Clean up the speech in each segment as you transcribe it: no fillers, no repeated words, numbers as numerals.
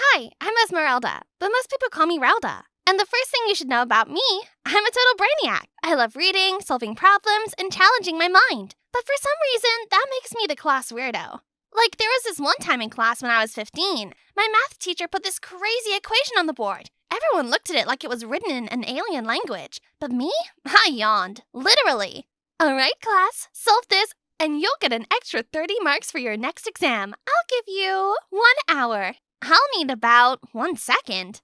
Hi, I'm Esmeralda, but most people call me Ralda. And the first thing you should know about me, I'm a total brainiac. I love reading, solving problems, and challenging my mind. But for some reason, that makes me the class weirdo. Like, there was this one time in class when I was 15. My math teacher put this crazy equation on the board. Everyone looked at it like it was written in an alien language. But me? I yawned. Literally. All right, class, solve this, and you'll get an extra 30 marks for your next exam. I'll give you 1 hour. I'll need about 1 second.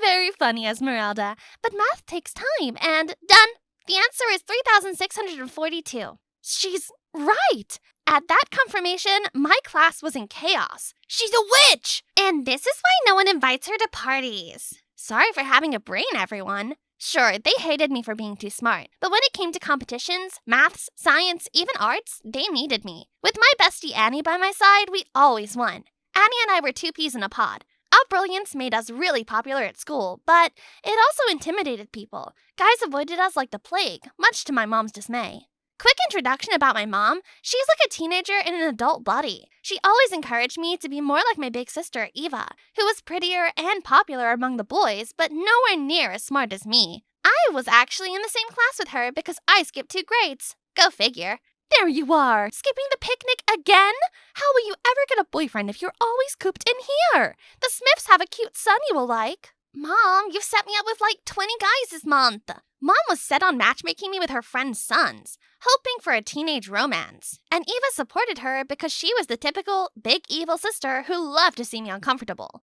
Very funny, Esmeralda. But math takes time, and done. The answer is 3,642. She's right. At that confirmation, my class was in chaos. She's a witch! And this is why no one invites her to parties. Sorry for having a brain, everyone. Sure, they hated me for being too smart, but when it came to competitions, maths, science, even arts, they needed me. With my bestie Annie by my side, we always won. Annie and I were 2 peas in a pod. Our brilliance made us really popular at school, but it also intimidated people. Guys avoided us like the plague, much to my mom's dismay. Quick introduction about my mom. She's like a teenager in an adult body. She always encouraged me to be more like my big sister, Eva, who was prettier and popular among the boys, but nowhere near as smart as me. I was actually in the same class with her because I skipped 2 grades. Go figure. There you are, skipping the picnic again? How will you ever get a boyfriend if you're always cooped in here? The Smiths have a cute son you will like. Mom, you've set me up with like 20 guys this month. Mom was set on matchmaking me with her friend's sons, hoping for a teenage romance. And Eva supported her because she was the typical big evil sister who loved to see me uncomfortable.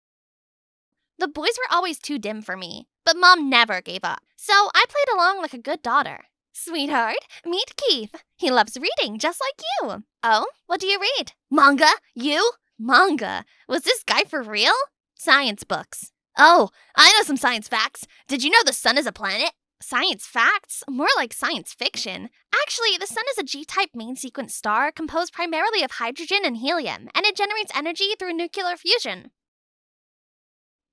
The boys were always too dim for me, but Mom never gave up. So I played along like a good daughter. Sweetheart, meet Keith. He loves reading just like you. Oh, what do you read? Manga? You? Manga? Was this guy for real? Science books. Oh, I know some science facts. Did you know the sun is a planet? Science facts? More like science fiction. Actually, the sun is a G-type main sequence star composed primarily of hydrogen and helium, and it generates energy through nuclear fusion.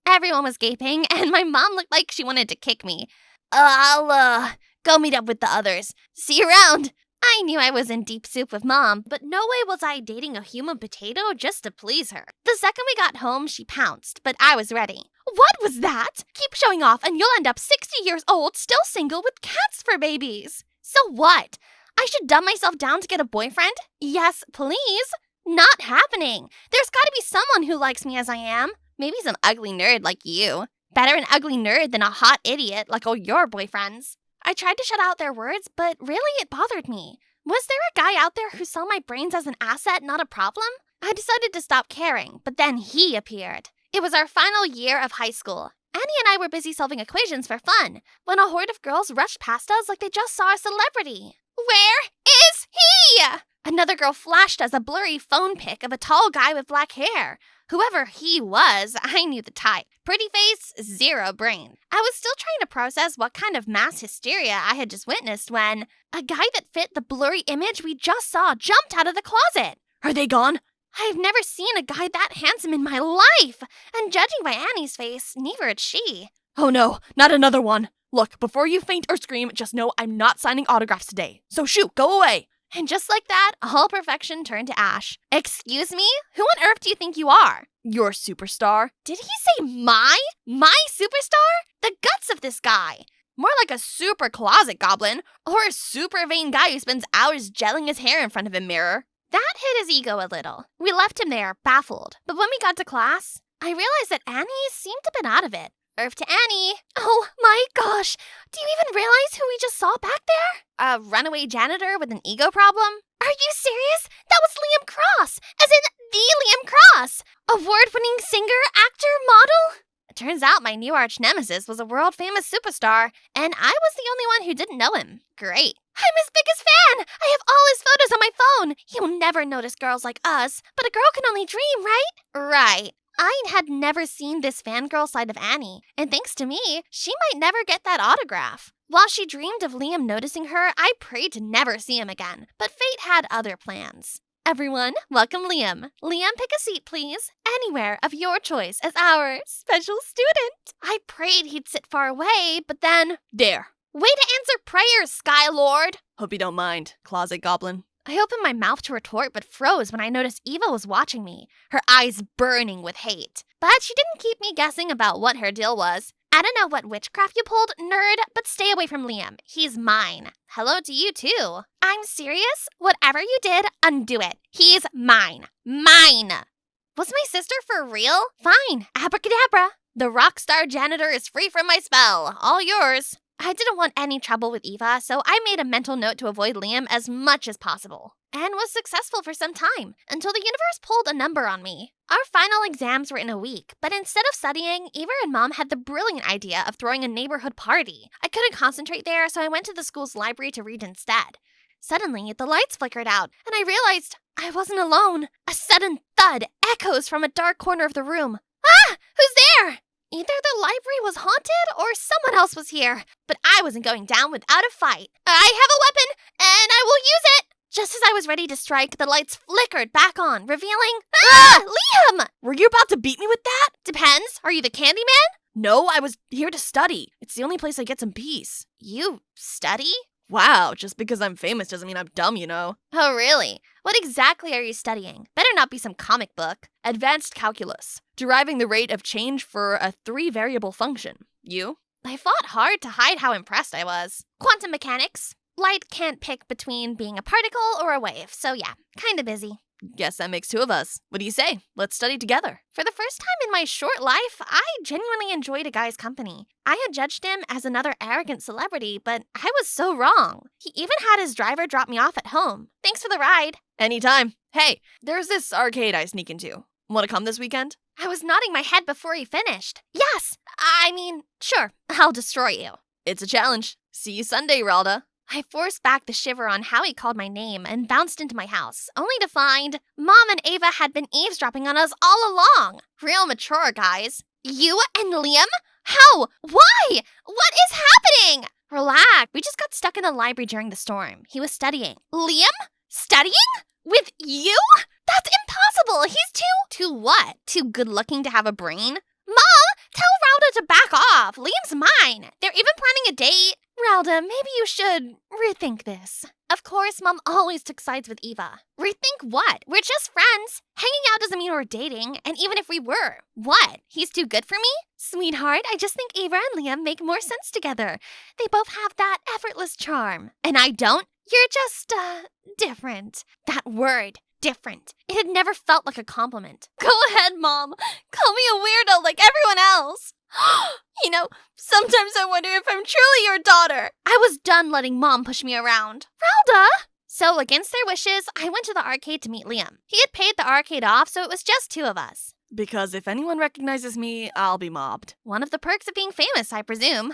Everyone was gaping, and my mom looked like she wanted to kick me. I'll go meet up with the others. See you around. I knew I was in deep soup with Mom, but no way was I dating a human potato just to please her. The second we got home, she pounced, but I was ready. What was that? Keep showing off and you'll end up 60 years old, still single with cats for babies. So what? I should dumb myself down to get a boyfriend? Yes, please. Not happening. There's gotta be someone who likes me as I am. Maybe some ugly nerd like you. Better an ugly nerd than a hot idiot like all your boyfriends. I tried to shut out their words, but really it bothered me. Was there a guy out there who saw my brains as an asset, not a problem? I decided to stop caring, but then he appeared. It was our final year of high school. Annie and I were busy solving equations for fun, when a horde of girls rushed past us like they just saw a celebrity. Where is he? Another girl flashed us a blurry phone pic of a tall guy with black hair. Whoever he was, I knew the type. Pretty face, 0 brain. I was still trying to process what kind of mass hysteria I had just witnessed when a guy that fit the blurry image we just saw jumped out of the closet. Are they gone? I've never seen a guy that handsome in my life, and judging by Annie's face, neither had she. Oh no, not another one. Look, before you faint or scream, just know I'm not signing autographs today. So shoot, go away. And just like that, all perfection turned to ash. Excuse me? Who on earth do you think you are? Your superstar. Did he say my? My superstar? The guts of this guy. More like a super closet goblin, or a super vain guy who spends hours gelling his hair in front of a mirror. That hit his ego a little. We left him there, baffled. But when we got to class, I realized that Annie seemed a bit out of it. Earth to Annie. Oh my gosh, do you even realize who we just saw back there? A runaway janitor with an ego problem? Are you serious? That was Liam Cross, as in the Liam Cross. Award-winning singer, actor, model? It turns out my new arch-nemesis was a world-famous superstar, and I was the only one who didn't know him. Great. I'm his biggest fan! I have all his photos on my phone! You'll never notice girls like us, but a girl can only dream, right? Right. I had never seen this fangirl side of Annie, and thanks to me, she might never get that autograph. While she dreamed of Liam noticing her, I prayed to never see him again, but fate had other plans. Everyone, welcome Liam. Liam, pick a seat, please. Anywhere of your choice as our special student. I prayed he'd sit far away, but then... There. Way to answer prayers, Sky Lord! Hope you don't mind, closet goblin. I opened my mouth to retort but froze when I noticed Eva was watching me, her eyes burning with hate. but she didn't keep me guessing about what her deal was. I don't know what witchcraft you pulled, nerd, but stay away from Liam. He's mine. Hello to you, too. I'm serious. Whatever you did, undo it. He's mine. Mine! Was my sister for real? Fine. Abracadabra. The rock star janitor is free from my spell. All yours. I didn't want any trouble with Eva, so I made a mental note to avoid Liam as much as possible. And was successful for some time, until the universe pulled a number on me. Our final exams were in a week, but instead of studying, Eva and Mom had the brilliant idea of throwing a neighborhood party. I couldn't concentrate there, so I went to the school's library to read instead. Suddenly, the lights flickered out, and I realized I wasn't alone. A sudden thud echoes from a dark corner of the room. Ah! Who's there? Either the library was haunted or someone else was here, but I wasn't going down without a fight. I have a weapon, and I will use it! Just as I was ready to strike, the lights flickered back on, revealing... Ah! Liam! Were you about to beat me with that? Depends. Are you the Candyman? No, I was here to study. It's the only place I get some peace. You study? Wow, just because I'm famous doesn't mean I'm dumb, you know. Oh, really? What exactly are you studying? Better not be some comic book. Advanced calculus. Deriving the rate of change for a 3-variable function. You? I fought hard to hide how impressed I was. Quantum mechanics. Light can't pick between being a particle or a wave, so yeah, kinda busy. Guess that makes 2 of us. What do you say? Let's study together. For the first time in my short life, I genuinely enjoyed a guy's company. I had judged him as another arrogant celebrity, but I was so wrong. He even had his driver drop me off at home. Thanks for the ride. Anytime. Hey, there's this arcade I sneak into. Want to come this weekend? I was nodding my head before he finished. Yes! Sure, I'll destroy you. It's a challenge. See you Sunday, Esmeralda. I forced back the shiver on how he called my name and bounced into my house, only to find Mom and Ava had been eavesdropping on us all along. Real mature, guys. You and Liam? How? Why? What is happening? Relax. We just got stuck in the library during the storm. He was studying. Liam? Studying? With you? That's impossible. He's too what? Too good looking to have a brain? Mom, tell Ralda to back off. Liam's mine. They're even planning a date. Ralda, maybe you should rethink this. Of course, Mom always took sides with Eva. Rethink what? We're just friends. Hanging out doesn't mean we're dating, and even if we were, what? He's too good for me? Sweetheart, I just think Eva and Liam make more sense together. They both have that effortless charm. And I don't? You're just, different. That word. Different. It had never felt like a compliment. Go ahead, Mom. Call me a weirdo like everyone else. You know, sometimes I wonder if I'm truly your daughter. I was done letting Mom push me around. Ralda! So, against their wishes, I went to the arcade to meet Liam. He had paid the arcade off, so it was just 2 of us. Because if anyone recognizes me, I'll be mobbed. One of the perks of being famous, I presume.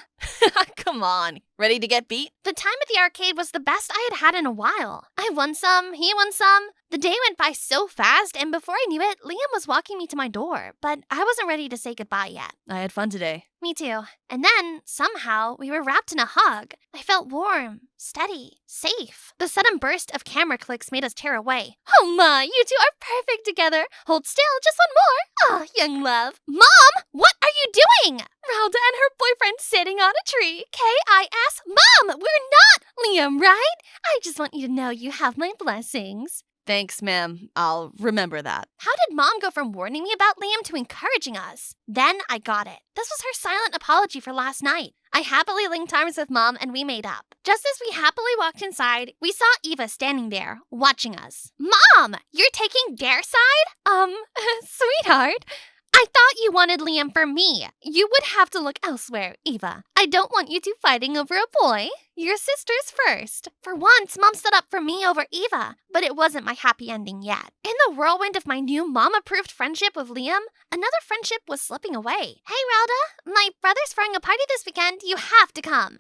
Come on. Ready to get beat? The time at the arcade was the best I had had in a while. I won some, he won some. The day went by so fast, and before I knew it, Liam was walking me to my door, but I wasn't ready to say goodbye yet. I had fun today. Me too. And then, somehow, we were wrapped in a hug. I felt warm, steady, safe. The sudden burst of camera clicks made us tear away. Oh my, you 2 are perfect together. Hold still, just one more. Oh, young love. Mom, what are you doing? Ralda and her boyfriend sitting on a tree. K-I-S. Mom, we're not Liam, right? I just want you to know you have my blessings. Thanks, ma'am. I'll remember that. How did Mom go from warning me about Liam to encouraging us? Then I got it. This was her silent apology for last night. I happily linked arms with Mom and we made up. Just as we happily walked inside, we saw Eva standing there, watching us. Mom, you're taking their side? Sweetheart. I thought you wanted Liam for me. You would have to look elsewhere, Eva. I don't want you two fighting over a boy. Your sisters first. For once, Mom stood up for me over Eva, but it wasn't my happy ending yet. In the whirlwind of my new mom-approved friendship with Liam, another friendship was slipping away. Hey, Ralda, my brother's throwing a party this weekend. You have to come.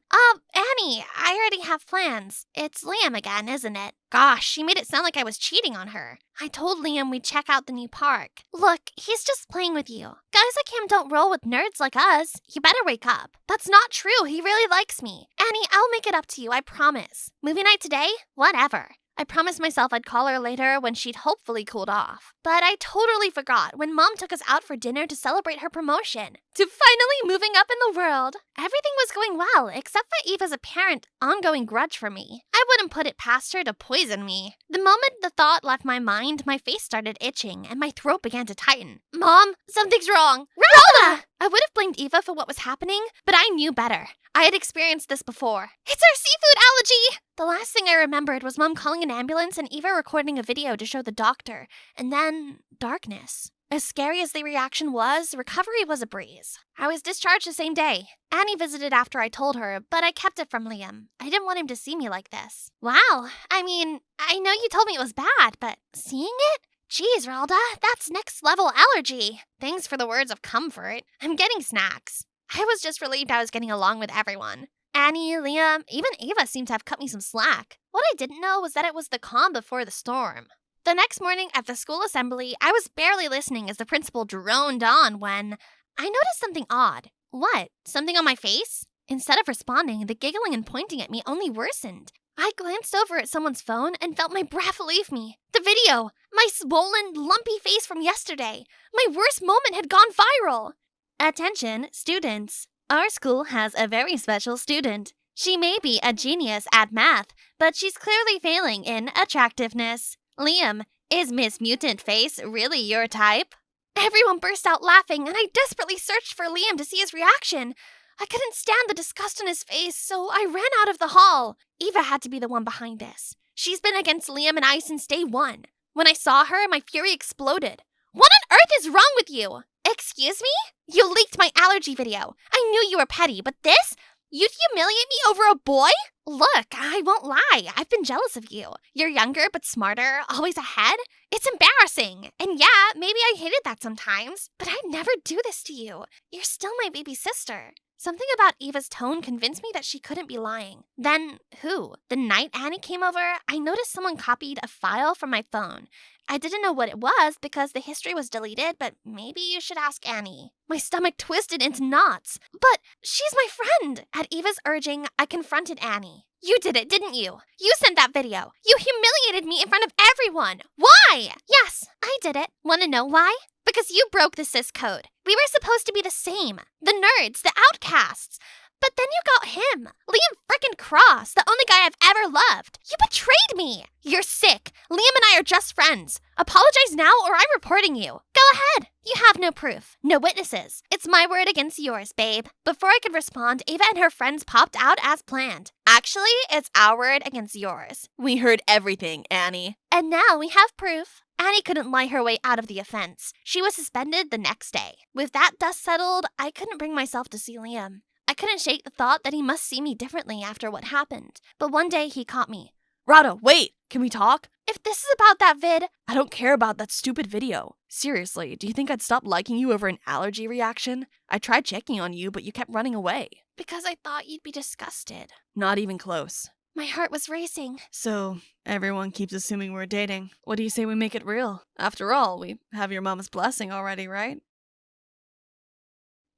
Annie, I already have plans. It's Liam again, isn't it? Gosh, she made it sound like I was cheating on her. I told Liam we'd check out the new park. Look, he's just playing with you. Guys like him don't roll with nerds like us. You better wake up. That's not true. He really likes me. Annie, I'll make it up to you, I promise. Movie night today? Whatever. I promised myself I'd call her later when she'd hopefully cooled off. But I totally forgot when Mom took us out for dinner to celebrate her promotion, to finally moving up in the world. Everything was going well, except for Eva's apparent ongoing grudge for me. I wouldn't put it past her to poison me. The moment the thought left my mind, my face started itching and my throat began to tighten. Mom, something's wrong. Rhoda! I would have blamed Eva for what was happening, but I knew better. I had experienced this before. It's her seafood allergy! The last thing I remembered was Mom calling an ambulance and Eva recording a video to show the doctor, and then darkness. As scary as the reaction was, recovery was a breeze. I was discharged the same day. Annie visited after I told her, but I kept it from Liam. I didn't want him to see me like this. Wow, I mean, I know you told me it was bad, but seeing it? Geez, Ralda, that's next level allergy. Thanks for the words of comfort. I'm getting snacks. I was just relieved I was getting along with everyone. Annie, Liam, even Eva seemed to have cut me some slack. What I didn't know was that it was the calm before the storm. The next morning at the school assembly, I was barely listening as the principal droned on when I noticed something odd. What? Something on my face? Instead of responding, the giggling and pointing at me only worsened. I glanced over at someone's phone and felt my breath leave me. The video! My swollen, lumpy face from yesterday. My worst moment had gone viral. Attention, students. Our school has a very special student. She may be a genius at math, but she's clearly failing in attractiveness. Liam, is Miss Mutant Face really your type? Everyone burst out laughing, and I desperately searched for Liam to see his reaction. I couldn't stand the disgust on his face, so I ran out of the hall. Eva had to be the one behind this. She's been against Liam and I since day one. When I saw her, my fury exploded. What on earth is wrong with you? Excuse me? You leaked my allergy video. I knew you were petty, but this? You'd humiliate me over a boy? Look, I won't lie. I've been jealous of you. You're younger but smarter, always ahead. It's embarrassing. And yeah, maybe I hated that sometimes, but I'd never do this to you. You're still my baby sister. Something about Eva's tone convinced me that she couldn't be lying. Then, who? The night Annie came over, I noticed someone copied a file from my phone. I didn't know what it was because the history was deleted, but maybe you should ask Annie. My stomach twisted into knots. But she's my friend! At Eva's urging, I confronted Annie. You did it, didn't you? You sent that video. You humiliated me in front of everyone. Why? Yes, I did it. Want to know why? Because you broke the cis code. We were supposed to be the same. The nerds, the outcasts. But then you got him. Liam frickin' Cross, the only guy I've ever loved. You betrayed me. You're sick. Liam and I are just friends. Apologize now or I'm reporting you. Go ahead. You have no proof. No witnesses. It's my word against yours, babe. Before I could respond, Ava and her friends popped out as planned. Actually, it's our word against yours. We heard everything, Annie. And now we have proof. Annie couldn't lie her way out of the offense. She was suspended the next day. With that dust settled, I couldn't bring myself to see Liam. I couldn't shake the thought that he must see me differently after what happened. But one day he caught me. Rhoda, wait! Can we talk? If this is about that vid... I don't care about that stupid video. Seriously, do you think I'd stop liking you over an allergy reaction? I tried checking on you, but you kept running away. Because I thought you'd be disgusted. Not even close. My heart was racing. So, everyone keeps assuming we're dating. What do you say we make it real? After all, we have your mama's blessing already, right?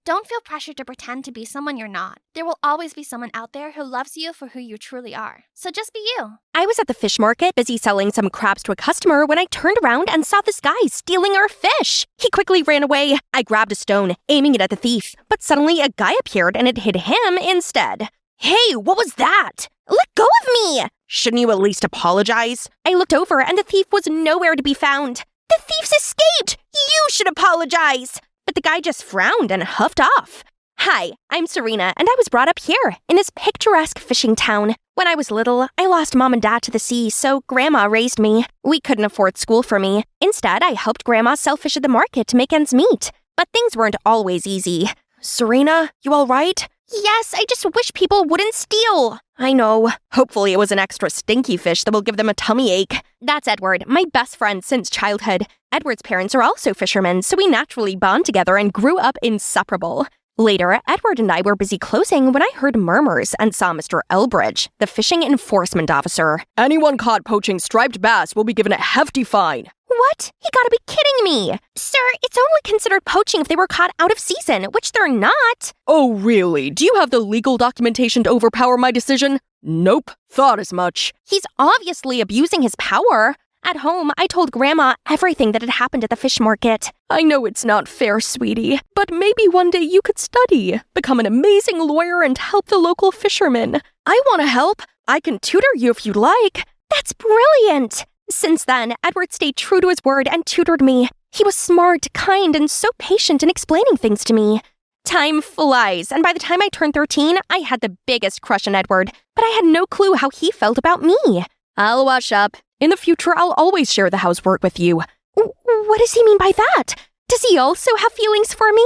Don't feel pressured to pretend to be someone you're not. There will always be someone out there who loves you for who you truly are. So just be you. I was at the fish market, busy selling some crabs to a customer when I turned around and saw this guy stealing our fish. He quickly ran away. I grabbed a stone, aiming it at the thief. But suddenly a guy appeared and it hit him instead. Hey, what was that? Let go of me! Shouldn't you at least apologize? I looked over and the thief was nowhere to be found. The thief's escaped! You should apologize! But the guy just frowned and huffed off. Hi, I'm Serena, and I was brought up here, in this picturesque fishing town. When I was little, I lost Mom and Dad to the sea, so Grandma raised me. We couldn't afford school for me. Instead, I helped Grandma sell fish at the market to make ends meet. But things weren't always easy. Serena, you all right? Yes, I just wish people wouldn't steal. I know. Hopefully it was an extra stinky fish that will give them a tummy ache. That's Edward, my best friend since childhood. Edward's parents are also fishermen, so we naturally bond together and grew up inseparable. Later, Edward and I were busy closing when I heard murmurs and saw Mr. Elbridge, the fishing enforcement officer. Anyone caught poaching striped bass will be given a hefty fine. What? You gotta be kidding me! Sir, it's only considered poaching if they were caught out of season, which they're not. Oh, really? Do you have the legal documentation to overpower my decision? Nope, thought as much. He's obviously abusing his power. At home, I told Grandma everything that had happened at the fish market. I know it's not fair, sweetie, but maybe one day you could study, become an amazing lawyer, and help the local fishermen. I want to help. I can tutor you if you'd like. That's brilliant! Since then, Edward stayed true to his word and tutored me. He was smart, kind, and so patient in explaining things to me. Time flies, and by the time I turned 13, I had the biggest crush on Edward, but I had no clue how he felt about me. I'll wash up. In the future, I'll always share the housework with you. What does he mean by that? Does he also have feelings for me?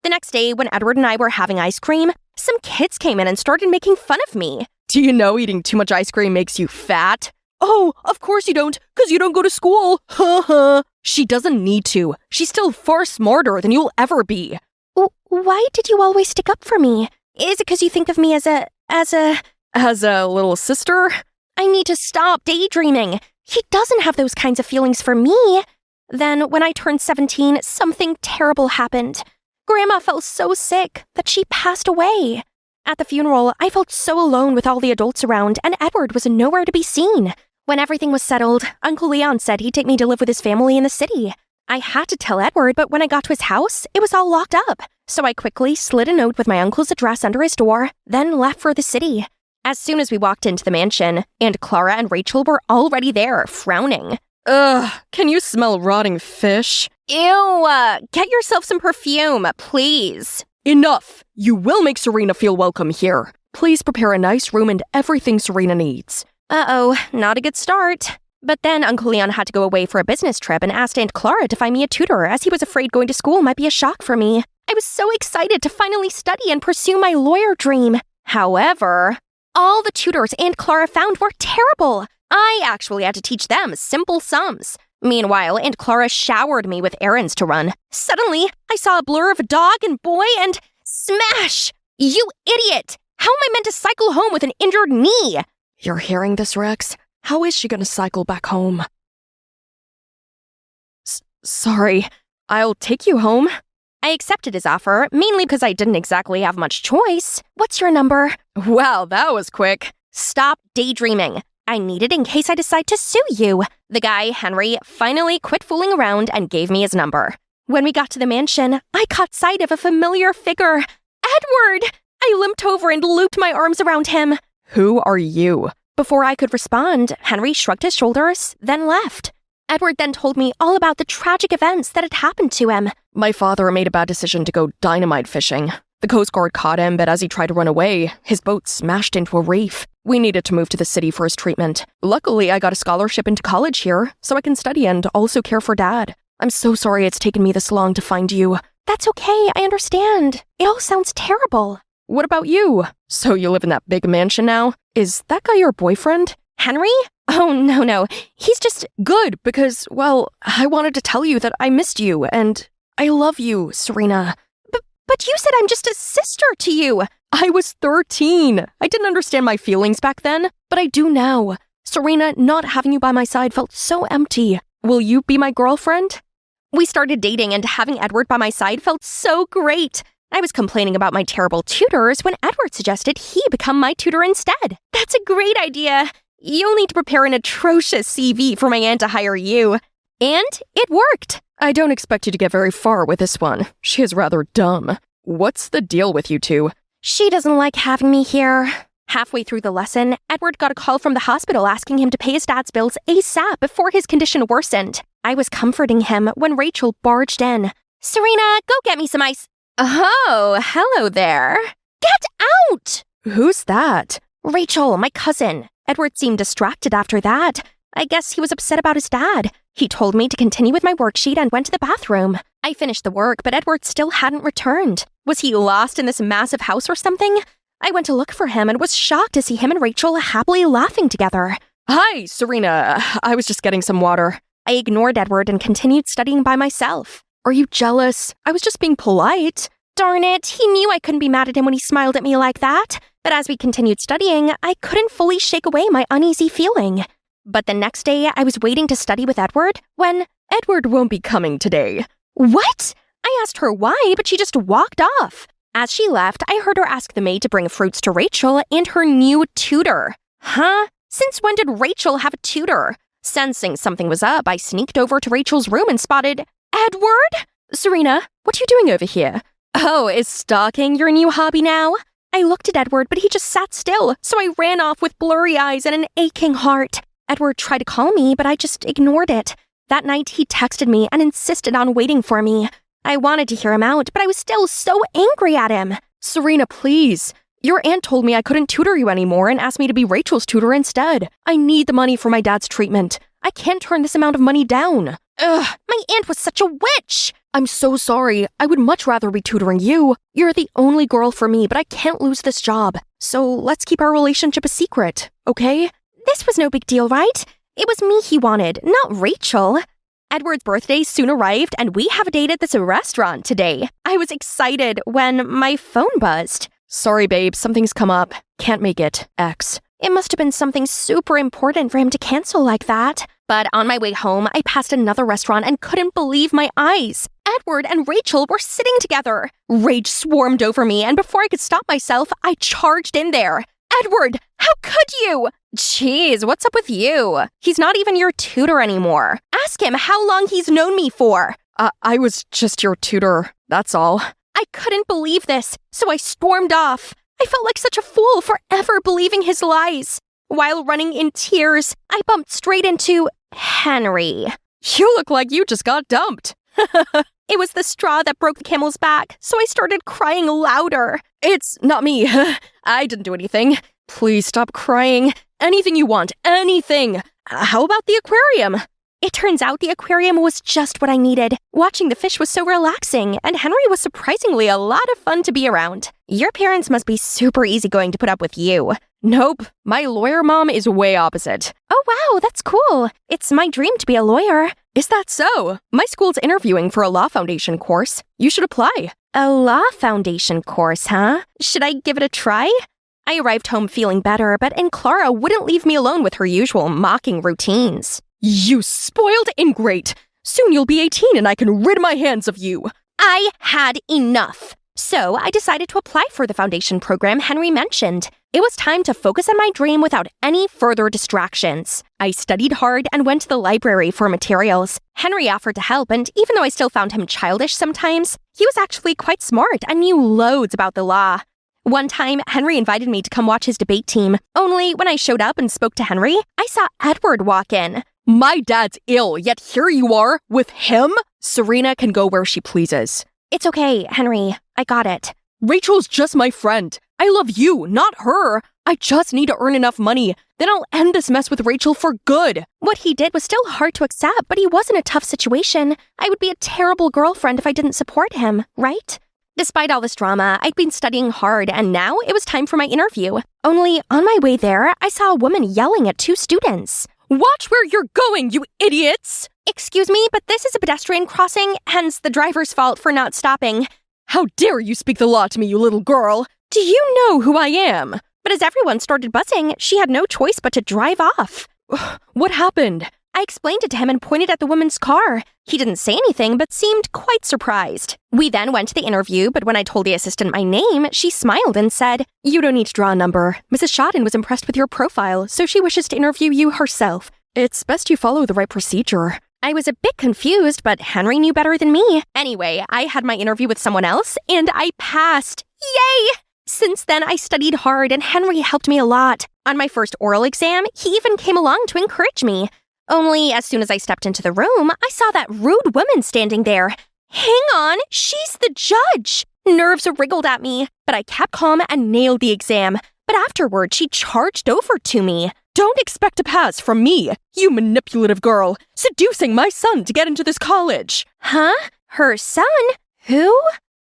The next day, when Edward and I were having ice cream, some kids came in and started making fun of me. Do you know eating too much ice cream makes you fat? Oh, of course you don't, because you don't go to school. Ha. She doesn't need to. She's still far smarter than you'll ever be. Why did you always stick up for me? Is it because you think of me as a little sister? I need to stop daydreaming. He doesn't have those kinds of feelings for me. Then, when I turned 17, something terrible happened. Grandma fell so sick that she passed away. At the funeral, I felt so alone with all the adults around, and Edward was nowhere to be seen. When everything was settled, Uncle Leon said he'd take me to live with his family in the city. I had to tell Edward, but when I got to his house, it was all locked up. So I quickly slid a note with my uncle's address under his door, then left for the city. As soon as we walked into the mansion, Aunt Clara and Rachel were already there, frowning. Ugh, can you smell rotting fish? Ew, get yourself some perfume, please. Enough! You will make Serena feel welcome here. Please prepare a nice room and everything Serena needs. Uh-oh, not a good start. But then Uncle Leon had to go away for a business trip and asked Aunt Clara to find me a tutor, as he was afraid going to school might be a shock for me. I was so excited to finally study and pursue my lawyer dream. However, all the tutors Aunt Clara found were terrible. I actually had to teach them simple sums. Meanwhile, Aunt Clara showered me with errands to run. Suddenly, I saw a blur of a dog and boy and smash! You idiot! How am I meant to cycle home with an injured knee? You're hearing this, Rex? How is she gonna cycle back home? Sorry, I'll take you home. I accepted his offer, mainly because I didn't exactly have much choice. What's your number? Wow, that was quick. Stop daydreaming. I need it in case I decide to sue you. The guy, Henry, finally quit fooling around and gave me his number. When we got to the mansion, I caught sight of a familiar figure. Edward! I limped over and looped my arms around him. Who are you? Before I could respond, Henry shrugged his shoulders, then left. Edward then told me all about the tragic events that had happened to him. My father made a bad decision to go dynamite fishing. The Coast Guard caught him, but as he tried to run away, his boat smashed into a reef. We needed to move to the city for his treatment. Luckily, I got a scholarship into college here, so I can study and also care for Dad. I'm so sorry it's taken me this long to find you. That's okay, I understand. It all sounds terrible. What about you? So you live in that big mansion now? Is that guy your boyfriend? Henry? Oh, no. He's just... Good, because, well, I wanted to tell you that I missed you, and I love you, Serena. But you said I'm just a sister to you. I was 13. I didn't understand my feelings back then, but I do now. Serena, not having you by my side felt so empty. Will you be my girlfriend? We started dating, and having Edward by my side felt so great. I was complaining about my terrible tutors when Edward suggested he become my tutor instead. That's a great idea. You'll need to prepare an atrocious CV for my aunt to hire you. And it worked. I don't expect you to get very far with this one. She is rather dumb. What's the deal with you two? She doesn't like having me here. Halfway through the lesson, Edward got a call from the hospital asking him to pay his dad's bills ASAP before his condition worsened. I was comforting him when Rachel barged in. Serena, go get me some ice. Oh, hello there. Get out! Who's that? Rachel, my cousin. Edward seemed distracted after that. I guess he was upset about his dad. He told me to continue with my worksheet and went to the bathroom. I finished the work, but Edward still hadn't returned. Was he lost in this massive house or something? I went to look for him and was shocked to see him and Rachel happily laughing together. Hi, Serena. I was just getting some water. I ignored Edward and continued studying by myself. Are you jealous? I was just being polite. Darn it, he knew I couldn't be mad at him when he smiled at me like that. But as we continued studying, I couldn't fully shake away my uneasy feeling. But the next day, I was waiting to study with Edward when... Edward won't be coming today. What? I asked her why, but she just walked off. As she left, I heard her ask the maid to bring fruits to Rachel and her new tutor. Huh? Since when did Rachel have a tutor? Sensing something was up, I sneaked over to Rachel's room and spotted Edward? Serena, what are you doing over here? Oh, is stalking your new hobby now? I looked at Edward, but he just sat still, so I ran off with blurry eyes and an aching heart. Edward tried to call me, but I just ignored it. That night, he texted me and insisted on waiting for me. I wanted to hear him out, but I was still so angry at him. Serena, please. Your aunt told me I couldn't tutor you anymore and asked me to be Rachel's tutor instead. I need the money for my dad's treatment. I can't turn this amount of money down. Ugh, my aunt was such a witch! I'm so sorry. I would much rather be tutoring you. You're the only girl for me, but I can't lose this job. So let's keep our relationship a secret, okay? This was no big deal, right? It was me he wanted, not Rachel. Edward's birthday soon arrived, and we have a date at this restaurant today. I was excited when my phone buzzed. Sorry, babe, something's come up. Can't make it. X. It must have been something super important for him to cancel like that. But on my way home, I passed another restaurant and couldn't believe my eyes. Edward and Rachel were sitting together. Rage swarmed over me, and before I could stop myself, I charged in there. Edward, how could you? Jeez, what's up with you? He's not even your tutor anymore. Ask him how long he's known me for. I was just your tutor, that's all. I couldn't believe this, so I stormed off. I felt like such a fool for ever believing his lies. While running in tears, I bumped straight into Henry. You look like you just got dumped. It was the straw that broke the camel's back, so I started crying louder. It's not me. I didn't do anything. Please stop crying. Anything you want, anything. How about the aquarium? It turns out the aquarium was just what I needed. Watching the fish was so relaxing, and Henry was surprisingly a lot of fun to be around. Your parents must be super easygoing to put up with you. Nope, my lawyer mom is way opposite. Oh wow, that's cool. It's my dream to be a lawyer. Is that so? My school's interviewing for a law foundation course. You should apply. A law foundation course, huh? Should I give it a try? I arrived home feeling better, but Aunt Clara wouldn't leave me alone with her usual mocking routines. You spoiled ingrate! Soon you'll be 18 and I can rid my hands of you! I had enough! So I decided to apply for the foundation program Henry mentioned. It was time to focus on my dream without any further distractions. I studied hard and went to the library for materials. Henry offered to help, and even though I still found him childish sometimes, he was actually quite smart and knew loads about the law. One time, Henry invited me to come watch his debate team. Only when I showed up and spoke to Henry, I saw Edward walk in. My dad's ill, yet here you are, with him? Serena can go where she pleases. It's okay, Henry. I got it. Rachel's just my friend. I love you, not her. I just need to earn enough money. Then I'll end this mess with Rachel for good. What he did was still hard to accept, but he was in a tough situation. I would be a terrible girlfriend if I didn't support him, right? Despite all this drama, I'd been studying hard, and now it was time for my interview. Only on my way there, I saw a woman yelling at two students. Watch where you're going, you idiots! Excuse me, but this is a pedestrian crossing, hence the driver's fault for not stopping. How dare you speak the law to me, you little girl! Do you know who I am? But as everyone started buzzing, she had no choice but to drive off. What happened? I explained it to him and pointed at the woman's car. He didn't say anything, but seemed quite surprised. We then went to the interview, but when I told the assistant my name, she smiled and said, "You don't need to draw a number. Mrs. Shodden was impressed with your profile, so she wishes to interview you herself. It's best you follow the right procedure." I was a bit confused, but Henry knew better than me. Anyway, I had my interview with someone else, and I passed. Yay! Since then, I studied hard, and Henry helped me a lot. On my first oral exam, he even came along to encourage me. Only as soon as I stepped into the room, I saw that rude woman standing there. Hang on, she's the judge! Nerves wriggled at me, but I kept calm and nailed the exam. But afterward, she charged over to me. "Don't expect a pass from me, you manipulative girl, seducing my son to get into this college." Huh? Her son? Who?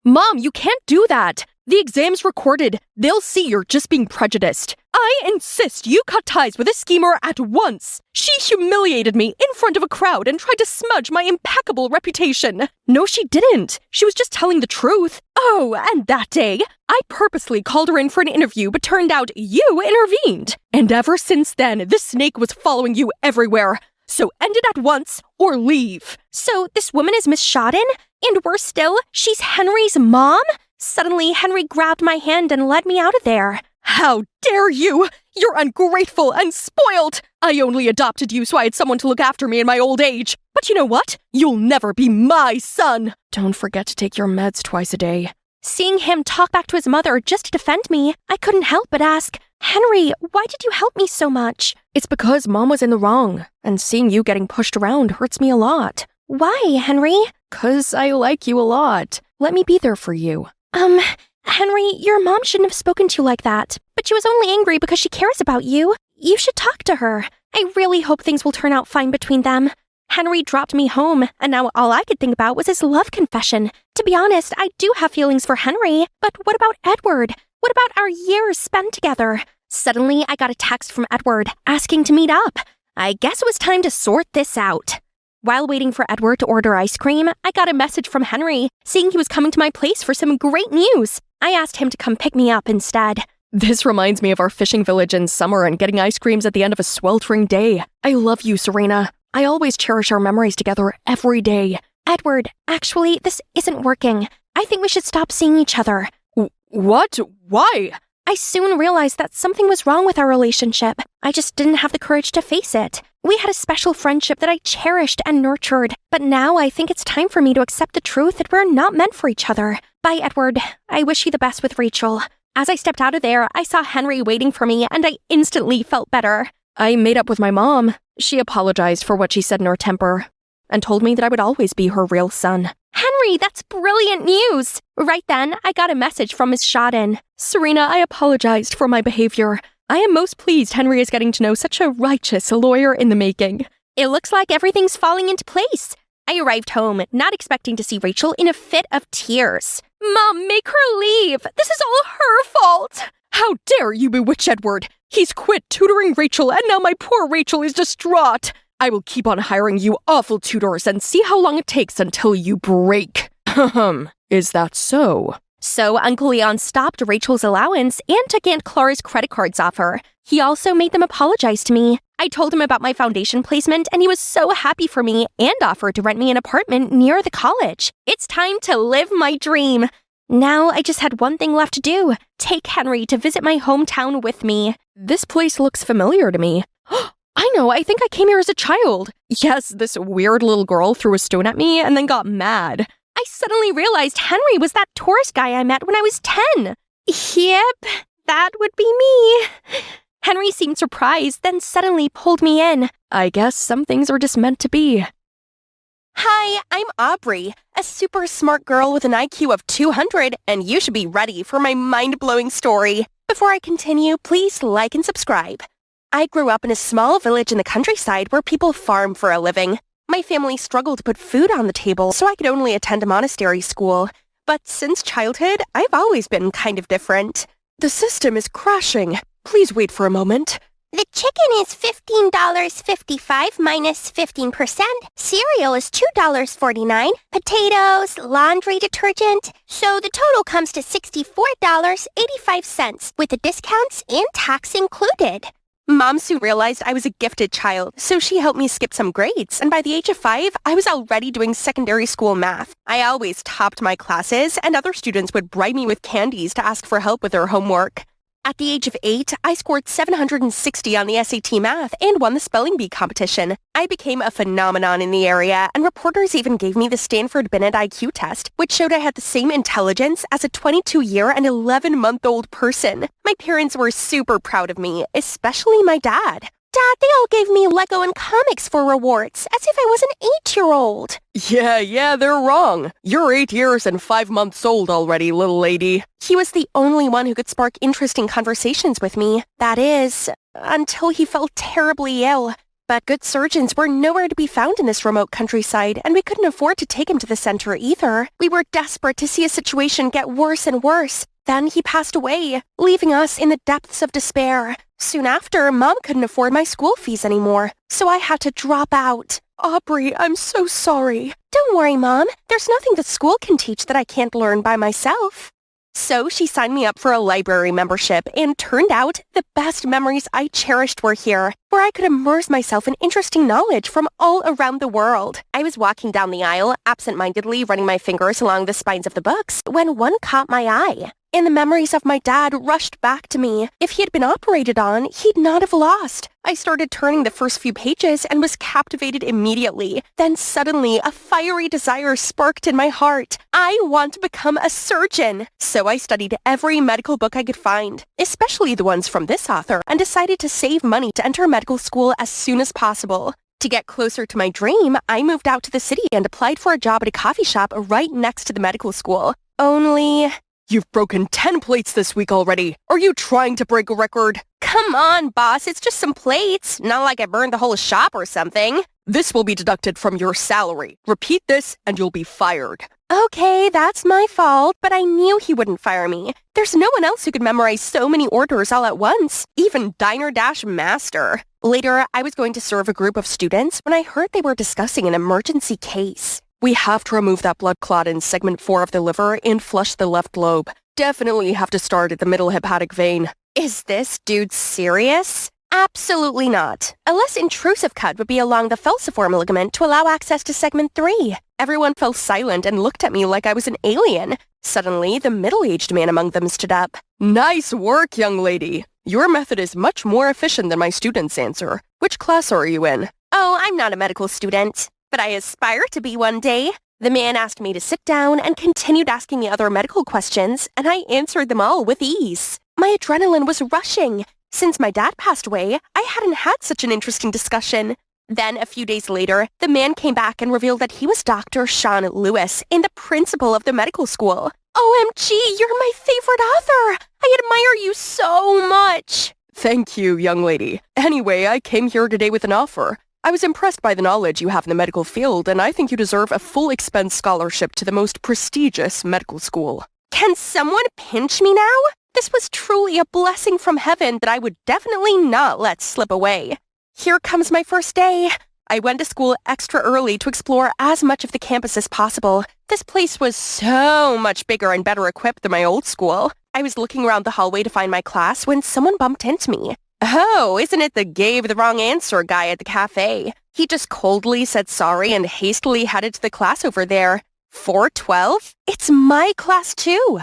Mom, you can't do that. The exam's recorded. They'll see you're just being prejudiced. I insist you cut ties with this schemer at once. She humiliated me in front of a crowd and tried to smudge my impeccable reputation. No, she didn't. She was just telling the truth. Oh, and that day, I purposely called her in for an interview, but turned out you intervened. And ever since then, this snake was following you everywhere. So end it at once or leave. So this woman is Miss Shodden? And worse still, she's Henry's mom? Suddenly, Henry grabbed my hand and led me out of there. How dare you! You're ungrateful and spoiled! I only adopted you so I had someone to look after me in my old age. But you know what? You'll never be my son! Don't forget to take your meds twice a day. Seeing him talk back to his mother just to defend me, I couldn't help but ask, Henry, why did you help me so much? It's because Mom was in the wrong, and seeing you getting pushed around hurts me a lot. Why, Henry? 'Cause I like you a lot. Let me be there for you. Henry, your mom shouldn't have spoken to you like that. But she was only angry because she cares about you. You should talk to her. I really hope things will turn out fine between them. Henry dropped me home, and now all I could think about was his love confession. To be honest, I do have feelings for Henry, but what about Edward? What about our years spent together? Suddenly, I got a text from Edward asking to meet up. I guess it was time to sort this out. While waiting for Edward to order ice cream, I got a message from Henry saying he was coming to my place for some great news. I asked him to come pick me up instead. This reminds me of our fishing village in summer and getting ice creams at the end of a sweltering day. I love you, Serena. I always cherish our memories together every day. Edward, actually, this isn't working. I think we should stop seeing each other. What? Why? I soon realized that something was wrong with our relationship. I just didn't have the courage to face it. We had a special friendship that I cherished and nurtured, but now I think it's time for me to accept the truth that we're not meant for each other. Bye, Edward. I wish you the best with Rachel. As I stepped out of there, I saw Henry waiting for me, and I instantly felt better. I made up with my mom. She apologized for what she said in her temper and told me that I would always be her real son. Henry, that's brilliant news! Right then, I got a message from Miss Shodden. Serena, I apologized for my behavior. I am most pleased Henry is getting to know such a righteous lawyer in the making. It looks like everything's falling into place. I arrived home, not expecting to see Rachel in a fit of tears. Mom, make her leave! This is all her fault! How dare you bewitch Edward! He's quit tutoring Rachel, and now my poor Rachel is distraught. I will keep on hiring you awful tutors and see how long it takes until you break. Is that so? So Uncle Leon stopped Rachel's allowance and took Aunt Clara's credit cards off her. He also made them apologize to me. I told him about my foundation placement, and he was so happy for me and offered to rent me an apartment near the college. It's time to live my dream. Now I just had one thing left to do. Take Henry to visit my hometown with me. This place looks familiar to me. I know, I think I came here as a child. Yes, this weird little girl threw a stone at me and then got mad. I suddenly realized Henry was that tourist guy I met when I was 10. Yep, that would be me. Henry seemed surprised, then suddenly pulled me in. I guess some things are just meant to be. Hi, I'm Aubrey, a super smart girl with an IQ of 200, and you should be ready for my mind-blowing story. Before I continue, please like and subscribe. I grew up in a small village in the countryside where people farm for a living. My family struggled to put food on the table, so I could only attend a monastery school. But since childhood, I've always been kind of different. The system is crashing. Please wait for a moment. The chicken is $15.55 minus 15%. Cereal is $2.49. Potatoes, laundry detergent. So the total comes to $64.85 with the discounts and tax included. Mom soon realized I was a gifted child, so she helped me skip some grades, and by the age of 5, I was already doing secondary school math. I always topped my classes, and other students would bribe me with candies to ask for help with their homework. At the age of 8, I scored 760 on the SAT math and won the spelling bee competition. I became a phenomenon in the area, and reporters even gave me the Stanford Binet IQ test, which showed I had the same intelligence as a 22-year and 11-month-old person. My parents were super proud of me, especially my dad. Dad, they all gave me Lego and comics for rewards, as if I was an 8-year-old. Yeah, they're wrong. You're 8 years and 5 months old already, little lady. He was the only one who could spark interesting conversations with me. That is, until he fell terribly ill. But good surgeons were nowhere to be found in this remote countryside, and we couldn't afford to take him to the center either. We were desperate to see his situation get worse and worse. Then he passed away, leaving us in the depths of despair. Soon after, Mom couldn't afford my school fees anymore, so I had to drop out. Aubrey, I'm so sorry. Don't worry, Mom. There's nothing that school can teach that I can't learn by myself. So she signed me up for a library membership, and turned out the best memories I cherished were here, where I could immerse myself in interesting knowledge from all around the world. I was walking down the aisle, absent-mindedly running my fingers along the spines of the books, when one caught my eye. And the memories of my dad rushed back to me. If he had been operated on, he'd not have lost. I started turning the first few pages and was captivated immediately. Then suddenly, a fiery desire sparked in my heart. I want to become a surgeon. So I studied every medical book I could find, especially the ones from this author, and decided to save money to enter medical school as soon as possible. To get closer to my dream, I moved out to the city and applied for a job at a coffee shop right next to the medical school. Only... You've broken 10 plates this week already. Are you trying to break a record? Come on, boss, it's just some plates. Not like I burned the whole shop or something. This will be deducted from your salary. Repeat this and you'll be fired. Okay, that's my fault, but I knew he wouldn't fire me. There's no one else who could memorize so many orders all at once, even Diner Dash Master. Later, I was going to serve a group of students when I heard they were discussing an emergency case. We have to remove that blood clot in segment 4 of the liver and flush the left lobe. Definitely have to start at the middle hepatic vein. Is this dude serious? Absolutely not. A less intrusive cut would be along the falciform ligament to allow access to segment 3. Everyone fell silent and looked at me like I was an alien. Suddenly, the middle-aged man among them stood up. Nice work, young lady. Your method is much more efficient than my student's answer. Which class are you in? Oh, I'm not a medical student, but I aspire to be one day. The man asked me to sit down and continued asking me other medical questions, and I answered them all with ease. My adrenaline was rushing. Since my dad passed away, I hadn't had such an interesting discussion. Then, a few days later, the man came back and revealed that he was Dr. Sean Lewis and the principal of the medical school. OMG, you're my favorite author! I admire you so much! Thank you, young lady. Anyway, I came here today with an offer. I was impressed by the knowledge you have in the medical field, and I think you deserve a full expense scholarship to the most prestigious medical school. Can someone pinch me now? This was truly a blessing from heaven that I would definitely not let slip away. Here comes my first day. I went to school extra early to explore as much of the campus as possible. This place was so much bigger and better equipped than my old school. I was looking around the hallway to find my class when someone bumped into me. Oh, isn't it the gave the wrong answer guy at the cafe? He just coldly said sorry and hastily headed to the class over there. 412? It's my class too.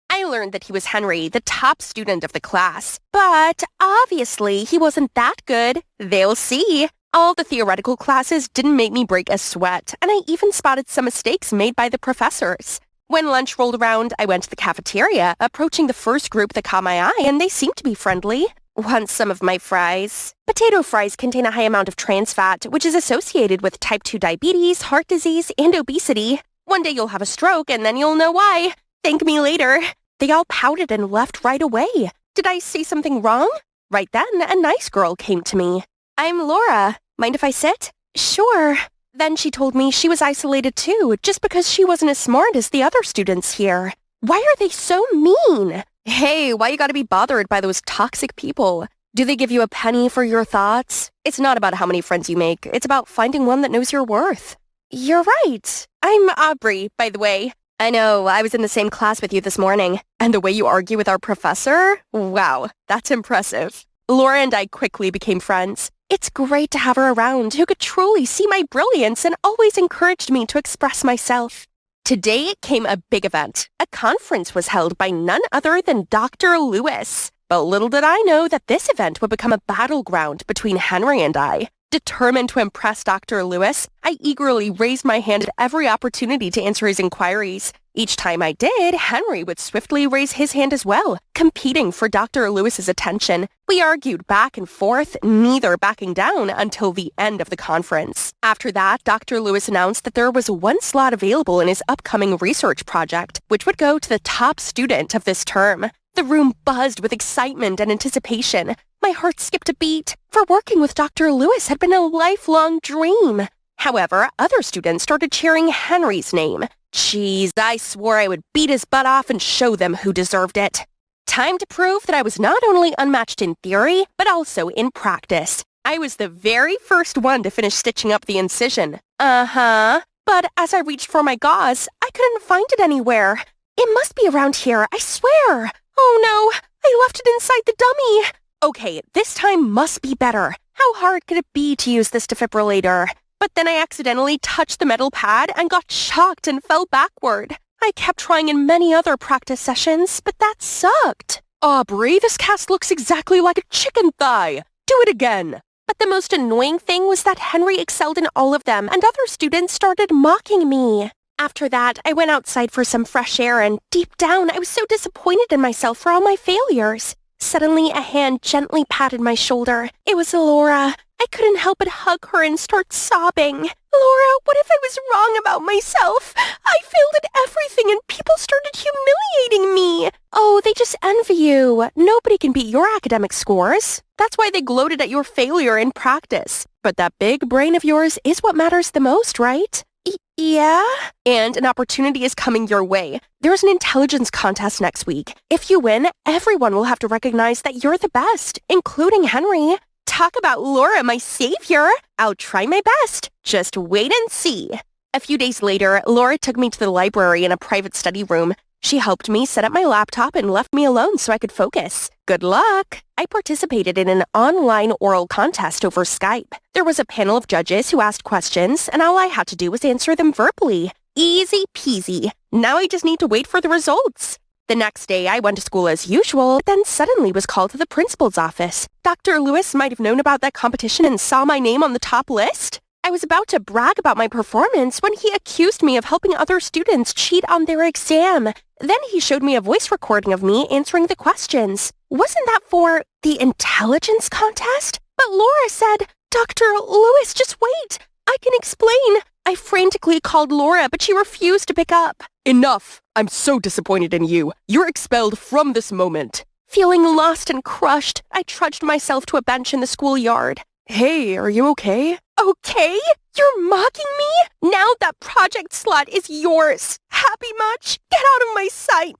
I learned that he was Henry, the top student of the class. But obviously, he wasn't that good. They'll see. All the theoretical classes didn't make me break a sweat, and I even spotted some mistakes made by the professors. When lunch rolled around, I went to the cafeteria, approaching the first group that caught my eye, and they seemed to be friendly. Want some of my fries? Potato fries contain a high amount of trans fat, which is associated with type 2 diabetes, heart disease, and obesity. One day you'll have a stroke, and then you'll know why. Thank me later. They all pouted and left right away. Did I say something wrong? Right then, a nice girl came to me. I'm Laura. Mind if I sit? Sure. Then she told me she was isolated too, just because she wasn't as smart as the other students here. Why are they so mean? Hey, why you gotta be bothered by those toxic people? Do they give you a penny for your thoughts? It's not about how many friends you make. It's about finding one that knows your worth. You're right. I'm Aubrey, by the way. I know, I was in the same class with you this morning. And the way you argue with our professor? Wow, that's impressive. Laura and I quickly became friends. It's great to have her around who could truly see my brilliance and always encouraged me to express myself. Today came a big event. A conference was held by none other than Dr. Lewis. But little did I know that this event would become a battleground between Henry and I. Determined to impress Dr. Lewis, I eagerly raised my hand at every opportunity to answer his inquiries. Each time I did, Henry would swiftly raise his hand as well, competing for Dr. Lewis's attention. We argued back and forth, neither backing down until the end of the conference. After that, Dr. Lewis announced that there was one slot available in his upcoming research project, which would go to the top student of this term. The room buzzed with excitement and anticipation. My heart skipped a beat, for working with Dr. Lewis had been a lifelong dream. However, other students started cheering Henry's name. Jeez, I swore I would beat his butt off and show them who deserved it. Time to prove that I was not only unmatched in theory, but also in practice. I was the very first one to finish stitching up the incision. But as I reached for my gauze, I couldn't find it anywhere. It must be around here, I swear. Oh no, I left it inside the dummy. Okay, this time must be better. How hard could it be to use this defibrillator? But then I accidentally touched the metal pad and got shocked and fell backward. I kept trying in many other practice sessions, but that sucked. Aubrey, this cast looks exactly like a chicken thigh. Do it again. But the most annoying thing was that Henry excelled in all of them and other students started mocking me. After that, I went outside for some fresh air and deep down, I was so disappointed in myself for all my failures. Suddenly, a hand gently patted my shoulder. It was Laura. I couldn't help but hug her and start sobbing. Laura, what if I was wrong about myself? I failed at everything and people started humiliating me. Oh, they just envy you. Nobody can beat your academic scores. That's why they gloated at your failure in practice. But that big brain of yours is what matters the most, right? Yeah? And an opportunity is coming your way. There's an intelligence contest next week. If you win, everyone will have to recognize that you're the best, including Henry. Talk about Laura, my savior. I'll try my best. Just wait and see. A few days later, Laura took me to the library in a private study room. She helped me set up my laptop and left me alone so I could focus. Good luck! I participated in an online oral contest over Skype. There was a panel of judges who asked questions, and all I had to do was answer them verbally. Easy peasy. Now I just need to wait for the results. The next day, I went to school as usual, then suddenly was called to the principal's office. Dr. Lewis might have known about that competition and saw my name on the top list. I was about to brag about my performance when he accused me of helping other students cheat on their exam. Then he showed me a voice recording of me answering the questions. Wasn't that for the intelligence contest? But Laura said, Dr. Lewis, just wait. I can explain. I frantically called Laura, but she refused to pick up. Enough! I'm so disappointed in you. You're expelled from this moment. Feeling lost and crushed, I trudged myself to a bench in the schoolyard. Hey, are you okay? Okay? You're mocking me? Now that project slot is yours. Happy much? Get out of my sight,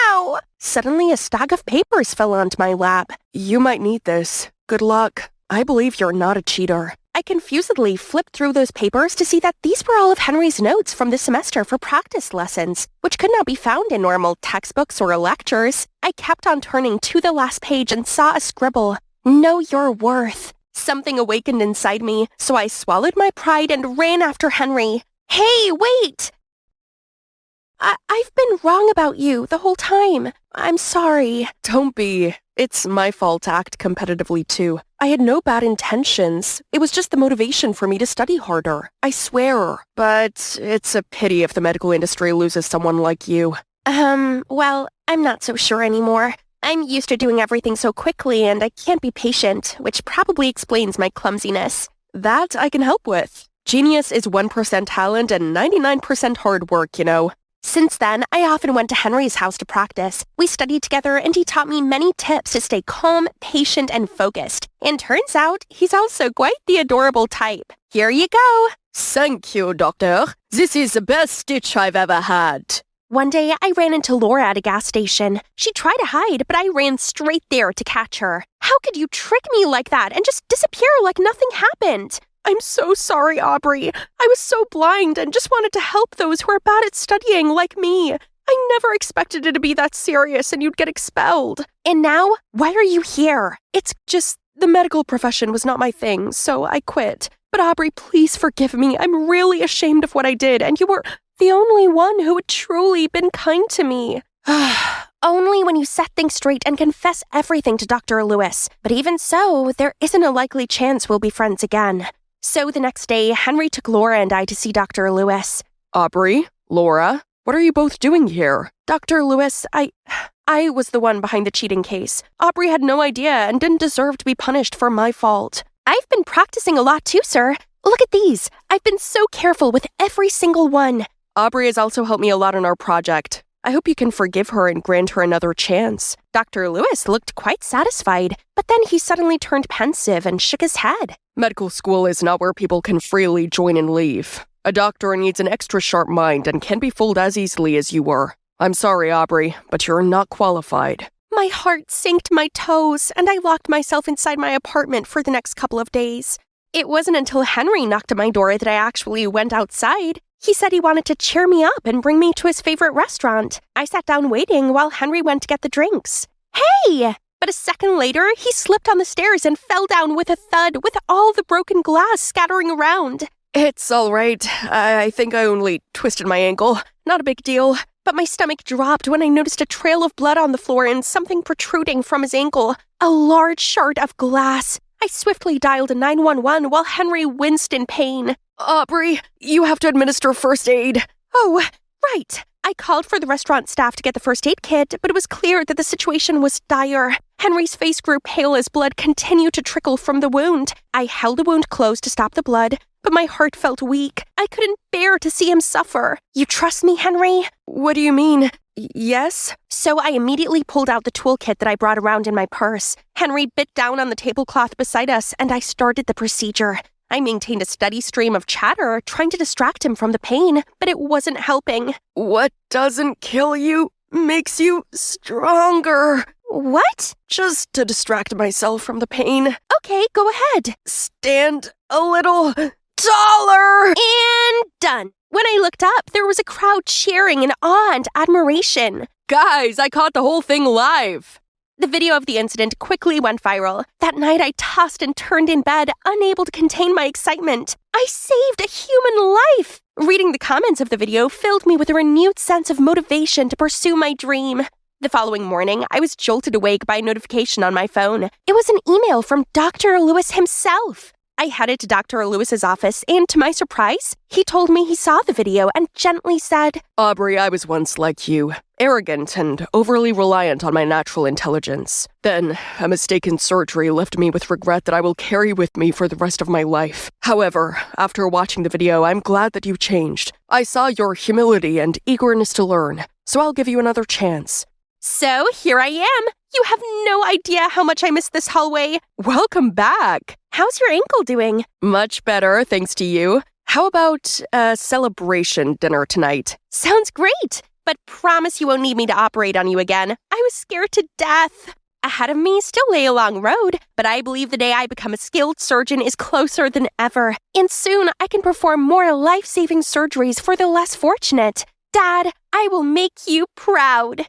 now! Suddenly a stack of papers fell onto my lap. You might need this. Good luck. I believe you're not a cheater. I confusedly flipped through those papers to see that these were all of Henry's notes from the semester for practice lessons, which could not be found in normal textbooks or lectures. I kept on turning to the last page and saw a scribble. Know your worth. Something awakened inside me, so I swallowed my pride and ran after Henry. Hey, wait! I've been wrong about you the whole time. I'm sorry. Don't be. It's my fault to act competitively too. I had no bad intentions. It was just the motivation for me to study harder. I swear. But it's a pity if the medical industry loses someone like you. Well, I'm not so sure anymore. I'm used to doing everything so quickly and I can't be patient, which probably explains my clumsiness. That I can help with. Genius is 1% talent and 99% hard work, you know. Since then, I often went to Henry's house to practice. We studied together and he taught me many tips to stay calm, patient, and focused. And turns out, he's also quite the adorable type. Here you go. Thank you, doctor. This is the best stitch I've ever had. One day, I ran into Laura at a gas station. She tried to hide, but I ran straight there to catch her. How could you trick me like that and just disappear like nothing happened? I'm so sorry, Aubrey. I was so blind and just wanted to help those who are bad at studying like me. I never expected it to be that serious and you'd get expelled. And now, why are you here? It's just the medical profession was not my thing, so I quit. But Aubrey, please forgive me. I'm really ashamed of what I did, and you were the only one who had truly been kind to me. Only when you set things straight and confess everything to Dr. Lewis. But even so, there isn't a likely chance we'll be friends again. So the next day, Henry took Laura and I to see Dr. Lewis. Aubrey, Laura, what are you both doing here? Dr. Lewis, I was the one behind the cheating case. Aubrey had no idea and didn't deserve to be punished for my fault. I've been practicing a lot too, sir. Look at these. I've been so careful with every single one. Aubrey has also helped me a lot on our project. I hope you can forgive her and grant her another chance. Dr. Lewis looked quite satisfied, but then he suddenly turned pensive and shook his head. Medical school is not where people can freely join and leave. A doctor needs an extra sharp mind and can't be fooled as easily as you were. I'm sorry, Aubrey, but you're not qualified. My heart sank to my toes, and I locked myself inside my apartment for the next couple of days. It wasn't until Henry knocked at my door that I actually went outside. He said he wanted to cheer me up and bring me to his favorite restaurant. I sat down waiting while Henry went to get the drinks. Hey! But a second later, he slipped on the stairs and fell down with a thud with all the broken glass scattering around. It's all right. I think I only twisted my ankle. Not a big deal. But my stomach dropped when I noticed a trail of blood on the floor and something protruding from his ankle. A large shard of glass. I swiftly dialed 911 while Henry winced in pain. Aubrey, you have to administer first aid. Oh, right. I called for the restaurant staff to get the first aid kit, but it was clear that the situation was dire. Henry's face grew pale as blood continued to trickle from the wound. I held the wound closed to stop the blood, but my heart felt weak. I couldn't bear to see him suffer. You trust me, Henry? What do you mean? Yes? So I immediately pulled out the toolkit that I brought around in my purse. Henry bit down on the tablecloth beside us, and I started the procedure. I maintained a steady stream of chatter, trying to distract him from the pain, but it wasn't helping. What doesn't kill you makes you stronger. What? Just to distract myself from the pain. Okay, go ahead. Stand a little taller. And done. When I looked up, there was a crowd cheering in awe and admiration. Guys, I caught the whole thing live. The video of the incident quickly went viral. That night, I tossed and turned in bed, unable to contain my excitement. I saved a human life! Reading the comments of the video filled me with a renewed sense of motivation to pursue my dream. The following morning, I was jolted awake by a notification on my phone. It was an email from Dr. Lewis himself. I headed to Dr. Lewis's office, and to my surprise, he told me he saw the video and gently said, Aubrey, I was once like you, arrogant and overly reliant on my natural intelligence. Then, a mistaken surgery left me with regret that I will carry with me for the rest of my life. However, after watching the video, I'm glad that you changed. I saw your humility and eagerness to learn, so I'll give you another chance. So here I am. You have no idea how much I missed this hallway. Welcome back. How's your ankle doing? Much better, thanks to you. How about a celebration dinner tonight? Sounds great, but promise you won't need me to operate on you again. I was scared to death. Ahead of me still lay a long road, but I believe the day I become a skilled surgeon is closer than ever. And soon I can perform more life-saving surgeries for the less fortunate. Dad, I will make you proud.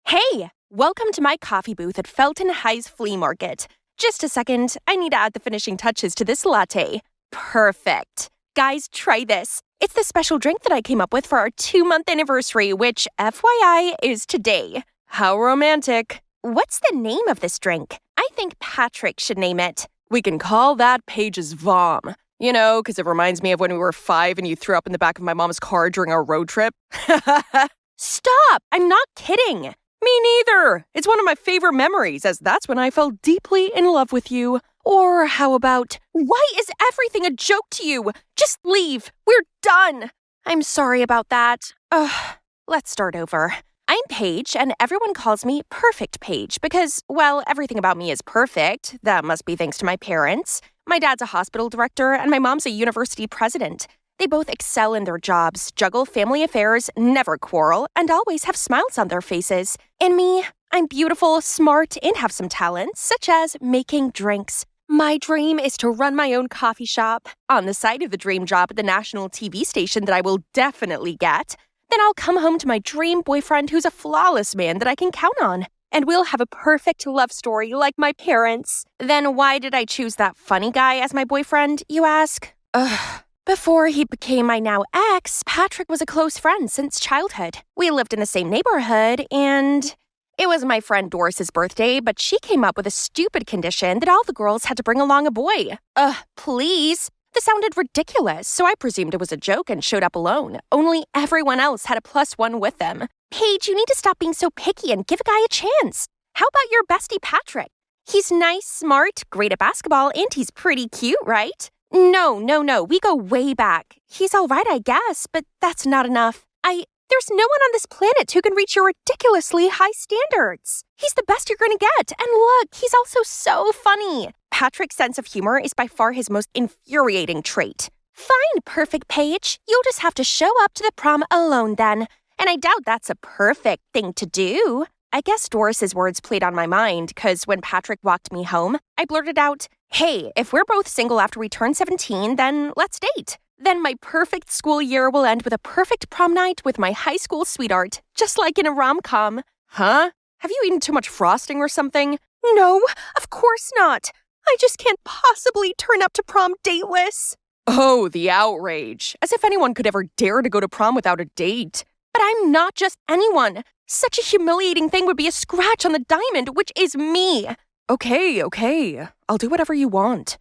Hey, welcome to my coffee booth at Felton High's Flea Market. Just a second, I need to add the finishing touches to this latte. Perfect. Guys, try this. It's the special drink that I came up with for our 2-month anniversary, which, FYI, is today. How romantic. What's the name of this drink? I think Patrick should name it. We can call that Paige's Vom. You know, because it reminds me of when we were 5 and you threw up in the back of my mom's car during our road trip. Stop! I'm not kidding. Me neither. It's one of my favorite memories, as that's when I fell deeply in love with you. Or how about, why is everything a joke to you? Just leave. We're done. I'm sorry about that. Let's start over. I'm Paige, and everyone calls me Perfect Paige because, well, everything about me is perfect. That must be thanks to my parents. My dad's a hospital director, and my mom's a university president. They both excel in their jobs, juggle family affairs, never quarrel, and always have smiles on their faces. And me, I'm beautiful, smart, and have some talents, such as making drinks. My dream is to run my own coffee shop. On the side of the dream job at the national TV station that I will definitely get, then I'll come home to my dream boyfriend who's a flawless man that I can count on. And we'll have a perfect love story like my parents. Then why did I choose that funny guy as my boyfriend, you ask? Before he became my now ex, Patrick was a close friend since childhood. We lived in the same neighborhood, and it was my friend Doris's birthday, but she came up with a stupid condition that all the girls had to bring along a boy. Please? This sounded ridiculous, so I presumed it was a joke and showed up alone. Only everyone else had a +1 with them. Paige, you need to stop being so picky and give a guy a chance. How about your bestie Patrick? He's nice, smart, great at basketball, and he's pretty cute, right? No, we go way back. He's all right, I guess, but that's not enough. There's no one on this planet who can reach your ridiculously high standards. He's the best you're gonna get, and look, he's also so funny. Patrick's sense of humor is by far his most infuriating trait. Fine, Perfect Paige. You'll just have to show up to the prom alone then. And I doubt that's a perfect thing to do. I guess Doris's words played on my mind, because when Patrick walked me home, I blurted out, Hey, if we're both single after we turn 17, then let's date. Then my perfect school year will end with a perfect prom night with my high school sweetheart, just like in a rom-com. Huh? Have you eaten too much frosting or something? No, of course not. I just can't possibly turn up to prom dateless. Oh, the outrage. As if anyone could ever dare to go to prom without a date. But I'm not just anyone. Such a humiliating thing would be a scratch on the diamond, which is me. Okay. I'll do whatever you want.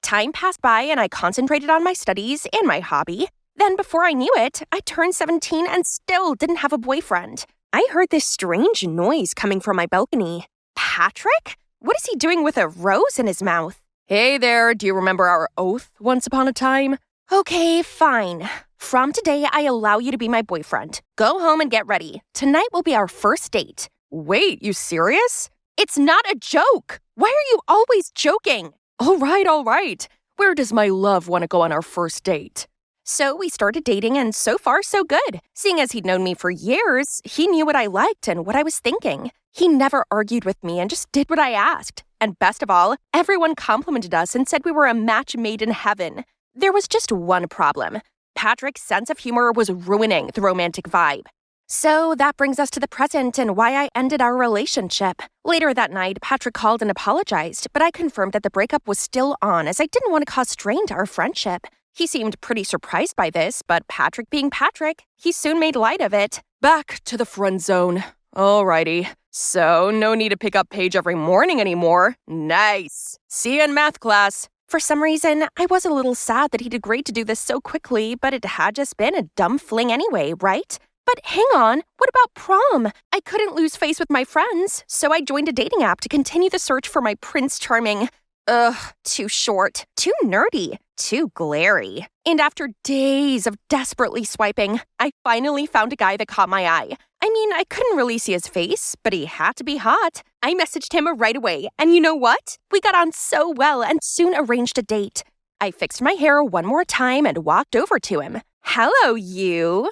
Time passed by and I concentrated on my studies and my hobby. Then before I knew it, I turned 17 and still didn't have a boyfriend. I heard this strange noise coming from my balcony. Patrick? What is he doing with a rose in his mouth? Hey there, do you remember our oath once upon a time? Okay, fine. From today, I allow you to be my boyfriend. Go home and get ready. Tonight will be our first date. Wait, you serious? It's not a joke. Why are you always joking? All right. Where does my love want to go on our first date? So we started dating, and so far, so good. Seeing as he'd known me for years, he knew what I liked and what I was thinking. He never argued with me and just did what I asked. And best of all, everyone complimented us and said we were a match made in heaven. There was just one problem. Patrick's sense of humor was ruining the romantic vibe. So that brings us to the present and why I ended our relationship. Later that night, Patrick called and apologized, but I confirmed that the breakup was still on as I didn't want to cause strain to our friendship. He seemed pretty surprised by this, but Patrick being Patrick, he soon made light of it. Back to the friend zone. Alrighty. So, no need to pick up Paige every morning anymore. Nice. See you in math class. For some reason, I was a little sad that he'd agreed to do this so quickly, but it had just been a dumb fling anyway, right? But hang on, what about prom? I couldn't lose face with my friends, so I joined a dating app to continue the search for my Prince Charming. Ugh, too short, too nerdy, too glary. And after days of desperately swiping, I finally found a guy that caught my eye. I mean, I couldn't really see his face, but he had to be hot. I messaged him right away, and you know what? We got on so well and soon arranged a date. I fixed my hair one more time and walked over to him. Hello, you.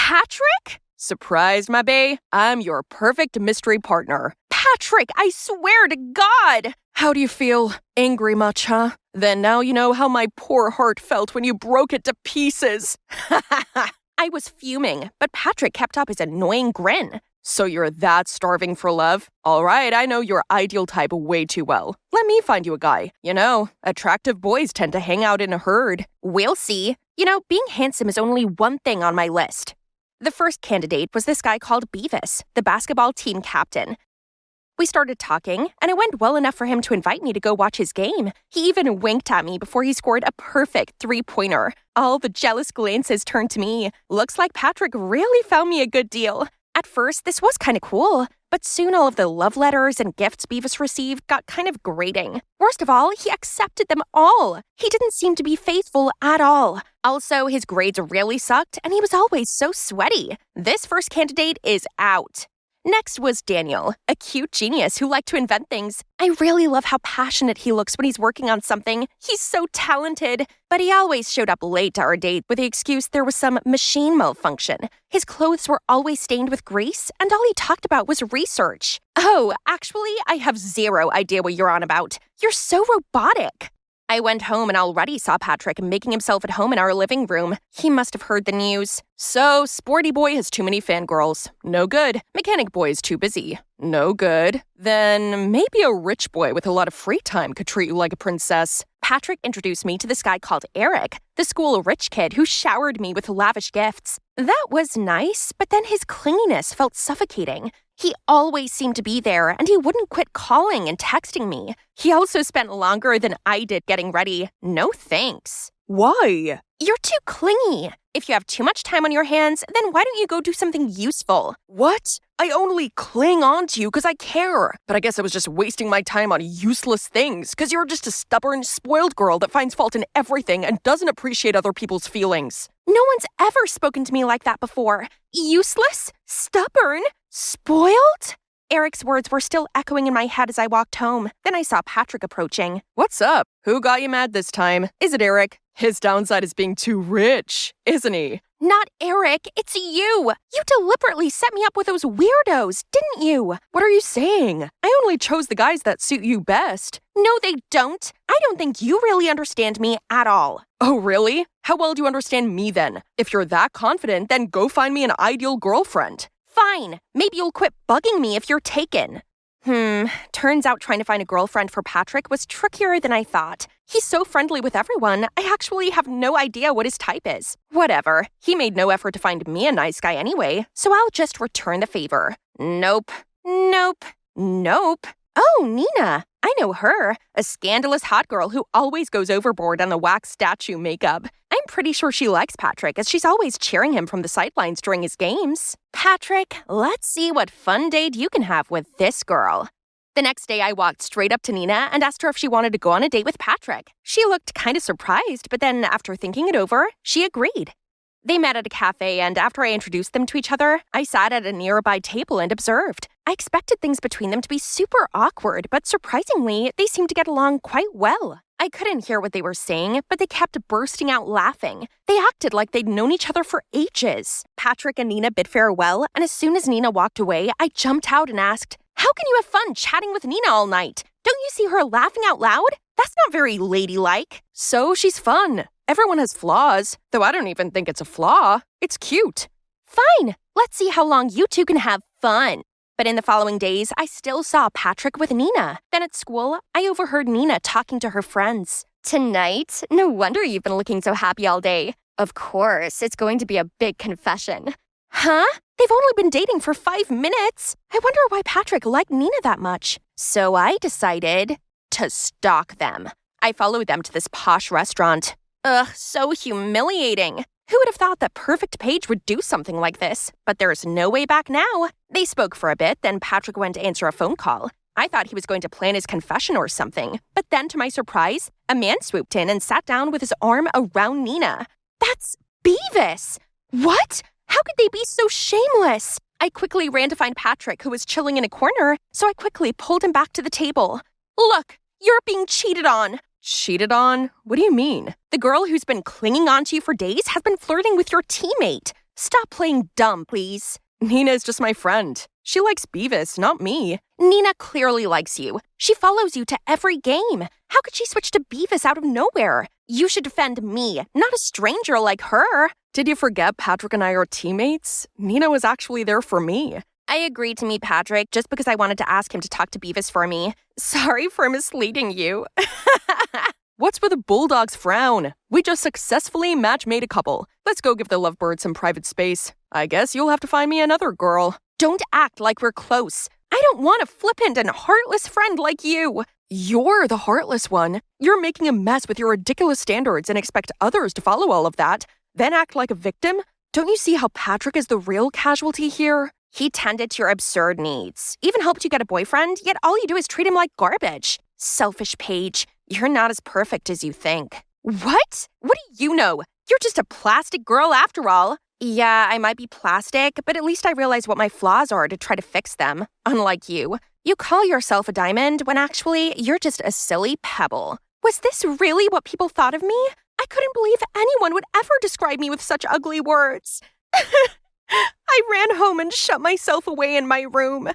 Patrick? Surprised, my bae? I'm your perfect mystery partner. Patrick, I swear to God! How do you feel? Angry much, huh? Then now you know how my poor heart felt when you broke it to pieces. I was fuming, but Patrick kept up his annoying grin. So you're that starving for love? All right, I know your ideal type way too well. Let me find you a guy. You know, attractive boys tend to hang out in a herd. We'll see. You know, being handsome is only one thing on my list. The first candidate was this guy called Beavis, the basketball team captain. We started talking, and it went well enough for him to invite me to go watch his game. He even winked at me before he scored a perfect three-pointer. All the jealous glances turned to me. Looks like Patrick really found me a good deal. At first, this was kind of cool, but soon all of the love letters and gifts Beavis received got kind of grating. Worst of all, he accepted them all. He didn't seem to be faithful at all. Also, his grades really sucked, and he was always so sweaty. This first candidate is out. Next was Daniel, a cute genius who liked to invent things. I really love how passionate he looks when he's working on something. He's so talented. But he always showed up late to our date with the excuse there was some machine malfunction. His clothes were always stained with grease, and all he talked about was research. Oh, actually, I have zero idea what you're on about. You're so robotic. I went home and already saw Patrick making himself at home in our living room. He must have heard the news. So, sporty boy has too many fangirls. No good. Mechanic boy is too busy. No good. Then maybe a rich boy with a lot of free time could treat you like a princess. Patrick introduced me to this guy called Eric, the school rich kid who showered me with lavish gifts. That was nice, but then his clinginess felt suffocating. He always seemed to be there, and he wouldn't quit calling and texting me. He also spent longer than I did getting ready. No thanks. Why? You're too clingy. If you have too much time on your hands, then why don't you go do something useful? What? I only cling on to you because I care. But I guess I was just wasting my time on useless things because you're just a stubborn, spoiled girl that finds fault in everything and doesn't appreciate other people's feelings. No one's ever spoken to me like that before. Useless? Stubborn? Spoiled? Eric's words were still echoing in my head as I walked home. Then I saw Patrick approaching. What's up? Who got you mad this time? Is it Eric? His downside is being too rich, isn't he? Not Eric, it's you! You deliberately set me up with those weirdos, didn't you? What are you saying? I only chose the guys that suit you best. No, they don't. I don't think you really understand me at all. Oh, really? How well do you understand me then? If you're that confident, then go find me an ideal girlfriend. Fine. Maybe you'll quit bugging me if you're taken. Turns out trying to find a girlfriend for Patrick was trickier than I thought. He's so friendly with everyone, I actually have no idea what his type is. Whatever. He made no effort to find me a nice guy anyway, so I'll just return the favor. Nope. Oh, Nina. I know her. A scandalous hot girl who always goes overboard on the wax statue makeup. I'm pretty sure she likes Patrick, as she's always cheering him from the sidelines during his games. Patrick, let's see what fun date you can have with this girl. The next day, I walked straight up to Nina and asked her if she wanted to go on a date with Patrick. She looked kind of surprised, but then after thinking it over, she agreed. They met at a cafe, and after I introduced them to each other, I sat at a nearby table and observed. I expected things between them to be super awkward, but surprisingly, they seemed to get along quite well. I couldn't hear what they were saying, but they kept bursting out laughing. They acted like they'd known each other for ages. Patrick and Nina bid farewell, and as soon as Nina walked away, I jumped out and asked, "How can you have fun chatting with Nina all night? Don't you see her laughing out loud? That's not very ladylike." So she's fun. Everyone has flaws, though I don't even think it's a flaw. It's cute. Fine. Let's see how long you two can have fun. But in the following days, I still saw Patrick with Nina. Then at school, I overheard Nina talking to her friends. "Tonight? No wonder you've been looking so happy all day. Of course, it's going to be a big confession." Huh? They've only been dating for 5 minutes. I wonder why Patrick liked Nina that much. So I decided to stalk them. I followed them to this posh restaurant. Ugh, so humiliating. Who would have thought that perfect Paige would do something like this? But there's no way back now. They spoke for a bit, then Patrick went to answer a phone call. I thought he was going to plan his confession or something. But then, to my surprise, a man swooped in and sat down with his arm around Nina. That's Beavis! What? How could they be so shameless? I quickly ran to find Patrick, who was chilling in a corner, so I quickly pulled him back to the table. "Look, you're being cheated on." Cheated on? What do you mean? The girl who's been clinging on to you for days has been flirting with your teammate. Stop playing dumb, please. Nina is just my friend. She likes Beavis, not me. Nina clearly likes you. She follows you to every game. How could she switch to Beavis out of nowhere? You should defend me, not a stranger like her. Did you forget Patrick and I are teammates? Nina was actually there for me. I agreed to meet Patrick just because I wanted to ask him to talk to Beavis for me. Sorry for misleading you. What's with a bulldog's frown? We just successfully match-made a couple. Let's go give the lovebird some private space. I guess you'll have to find me another girl. Don't act like we're close. I don't want a flippant and heartless friend like you. You're the heartless one. You're making a mess with your ridiculous standards and expect others to follow all of that, then act like a victim? Don't you see how Patrick is the real casualty here? He tended to your absurd needs, even helped you get a boyfriend, yet all you do is treat him like garbage. Selfish Paige. You're not as perfect as you think. What? What do you know? You're just a plastic girl after all. Yeah, I might be plastic, but at least I realize what my flaws are to try to fix them. Unlike you. You call yourself a diamond when actually you're just a silly pebble. Was this really what people thought of me? I couldn't believe anyone would ever describe me with such ugly words. I ran home and shut myself away in my room.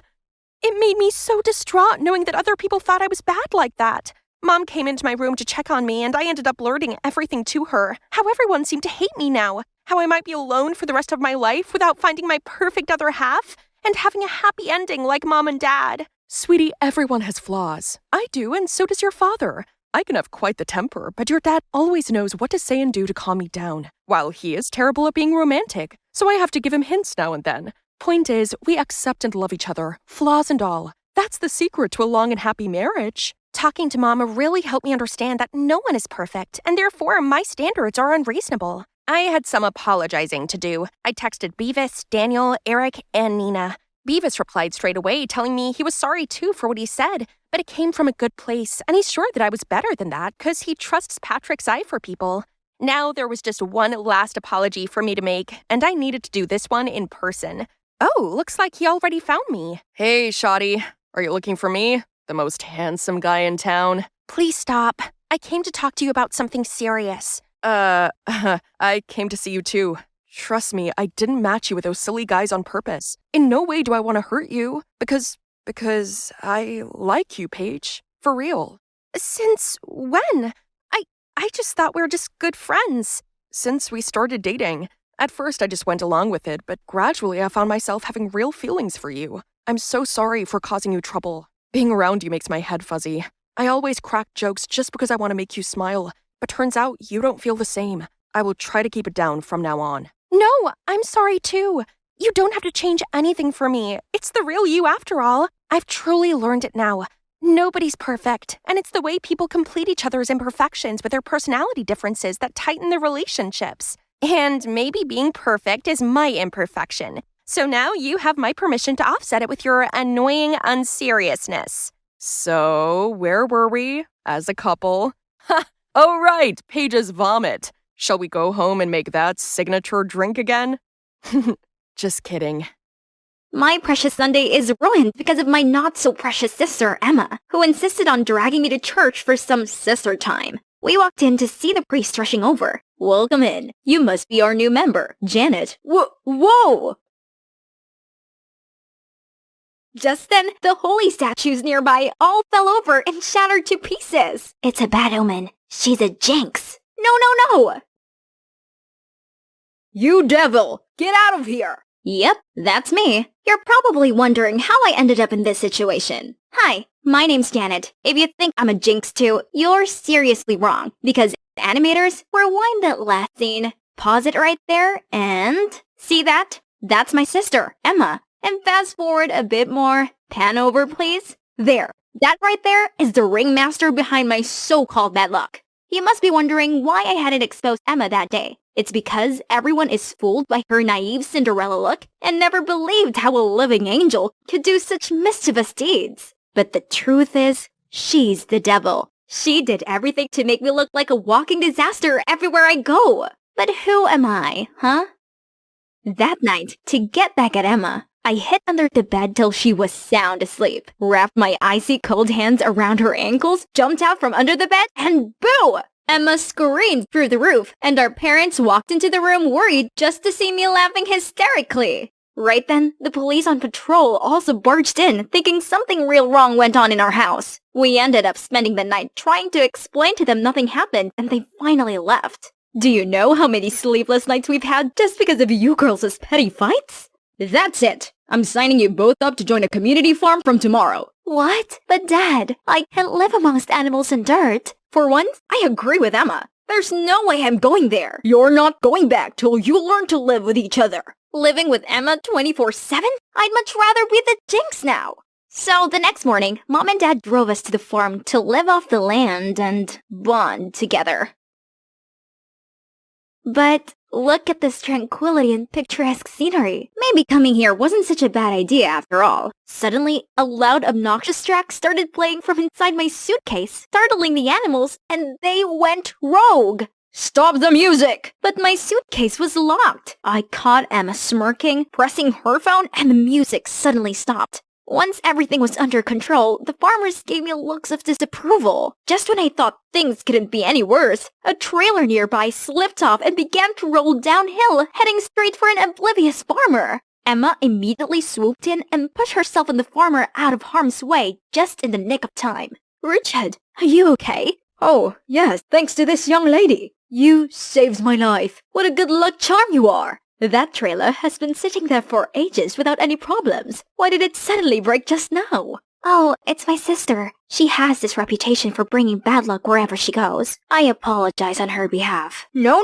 It made me so distraught knowing that other people thought I was bad like that. Mom came into my room to check on me, and I ended up blurting everything to her. How everyone seemed to hate me now. How I might be alone for the rest of my life without finding my perfect other half and having a happy ending like Mom and Dad. Sweetie, everyone has flaws. I do, and so does your father. I can have quite the temper, but your dad always knows what to say and do to calm me down, while he is terrible at being romantic, so I have to give him hints now and then. Point is, we accept and love each other, flaws and all. That's the secret to a long and happy marriage. Talking to Mom really helped me understand that no one is perfect, and therefore my standards are unreasonable. I had some apologizing to do. I texted Beavis, Daniel, Eric, and Nina. Beavis replied straight away, telling me he was sorry too for what he said, but it came from a good place, and he's sure that I was better than that because he trusts Patrick's eye for people. Now there was just one last apology for me to make, and I needed to do this one in person. Oh, looks like he already found me. Hey, Shawty. Are you looking for me? The most handsome guy in town? Please stop. I came to talk to you about something serious. I came to see you too. Trust me, I didn't match you with those silly guys on purpose. In no way do I want to hurt you. Because I like you, Paige. For real. Since when? I just thought we were just good friends. Since we started dating. At first I just went along with it, but gradually I found myself having real feelings for you. I'm so sorry for causing you trouble. Being around you makes my head fuzzy. I always crack jokes just because I want to make you smile, but turns out you don't feel the same. I will try to keep it down from now on. No, I'm sorry too. You don't have to change anything for me. It's the real you after all. I've truly learned it now. Nobody's perfect, and it's the way people complete each other's imperfections with their personality differences that tighten their relationships. And maybe being perfect is my imperfection. So now you have my permission to offset it with your annoying unseriousness. So, where were we? As a couple? Ha! Oh right, Paige's vomit. Shall we go home and make that signature drink again? Just kidding. My precious Sunday is ruined because of my not-so-precious sister, Emma, who insisted on dragging me to church for some sister time. We walked in to see the priest rushing over. "Welcome in. You must be our new member, Janet." Whoa! Just then, the holy statues nearby all fell over and shattered to pieces. It's a bad omen. She's a jinx. No! You devil! Get out of here! Yep, that's me. You're probably wondering how I ended up in this situation. Hi, my name's Janet. If you think I'm a jinx too, you're seriously wrong, because animators, rewind that last scene. Pause it right there, and... see that? That's my sister, Emma. And fast forward a bit more. Pan over, please. There. That right there is the ringmaster behind my so-called bad luck. You must be wondering why I hadn't exposed Emma that day. It's because everyone is fooled by her naive Cinderella look and never believed how a living angel could do such mischievous deeds. But the truth is, she's the devil. She did everything to make me look like a walking disaster everywhere I go. But who am I, huh? That night, to get back at Emma, I hid under the bed till she was sound asleep, wrapped my icy cold hands around her ankles, jumped out from under the bed, and boo! Emma screamed through the roof, and our parents walked into the room worried just to see me laughing hysterically. Right then, the police on patrol also barged in, thinking something real wrong went on in our house. We ended up spending the night trying to explain to them nothing happened, and they finally left. Do you know how many sleepless nights we've had just because of you girls' petty fights? That's it. I'm signing you both up to join a community farm from tomorrow. What? But Dad, I can't live amongst animals and dirt. For once, I agree with Emma. There's no way I'm going there. You're not going back till you learn to live with each other. Living with Emma 24/7? I'd much rather be the jinx now. So the next morning, Mom and Dad drove us to the farm to live off the land and bond together. But look at this tranquility and picturesque scenery. Maybe coming here wasn't such a bad idea after all. Suddenly, a loud, obnoxious track started playing from inside my suitcase, startling the animals, and they went rogue. Stop the music! But my suitcase was locked. I caught Emma smirking, pressing her phone, and the music suddenly stopped. Once everything was under control, the farmers gave me looks of disapproval. Just when I thought things couldn't be any worse, a trailer nearby slipped off and began to roll downhill, heading straight for an oblivious farmer. Emma immediately swooped in and pushed herself and the farmer out of harm's way just in the nick of time. Richard, are you okay? Oh, yes, thanks to this young lady. You saved my life. What a good luck charm you are. That trailer has been sitting there for ages without any problems. Why did it suddenly break just now? Oh, it's my sister. She has this reputation for bringing bad luck wherever she goes. I apologize on her behalf. No.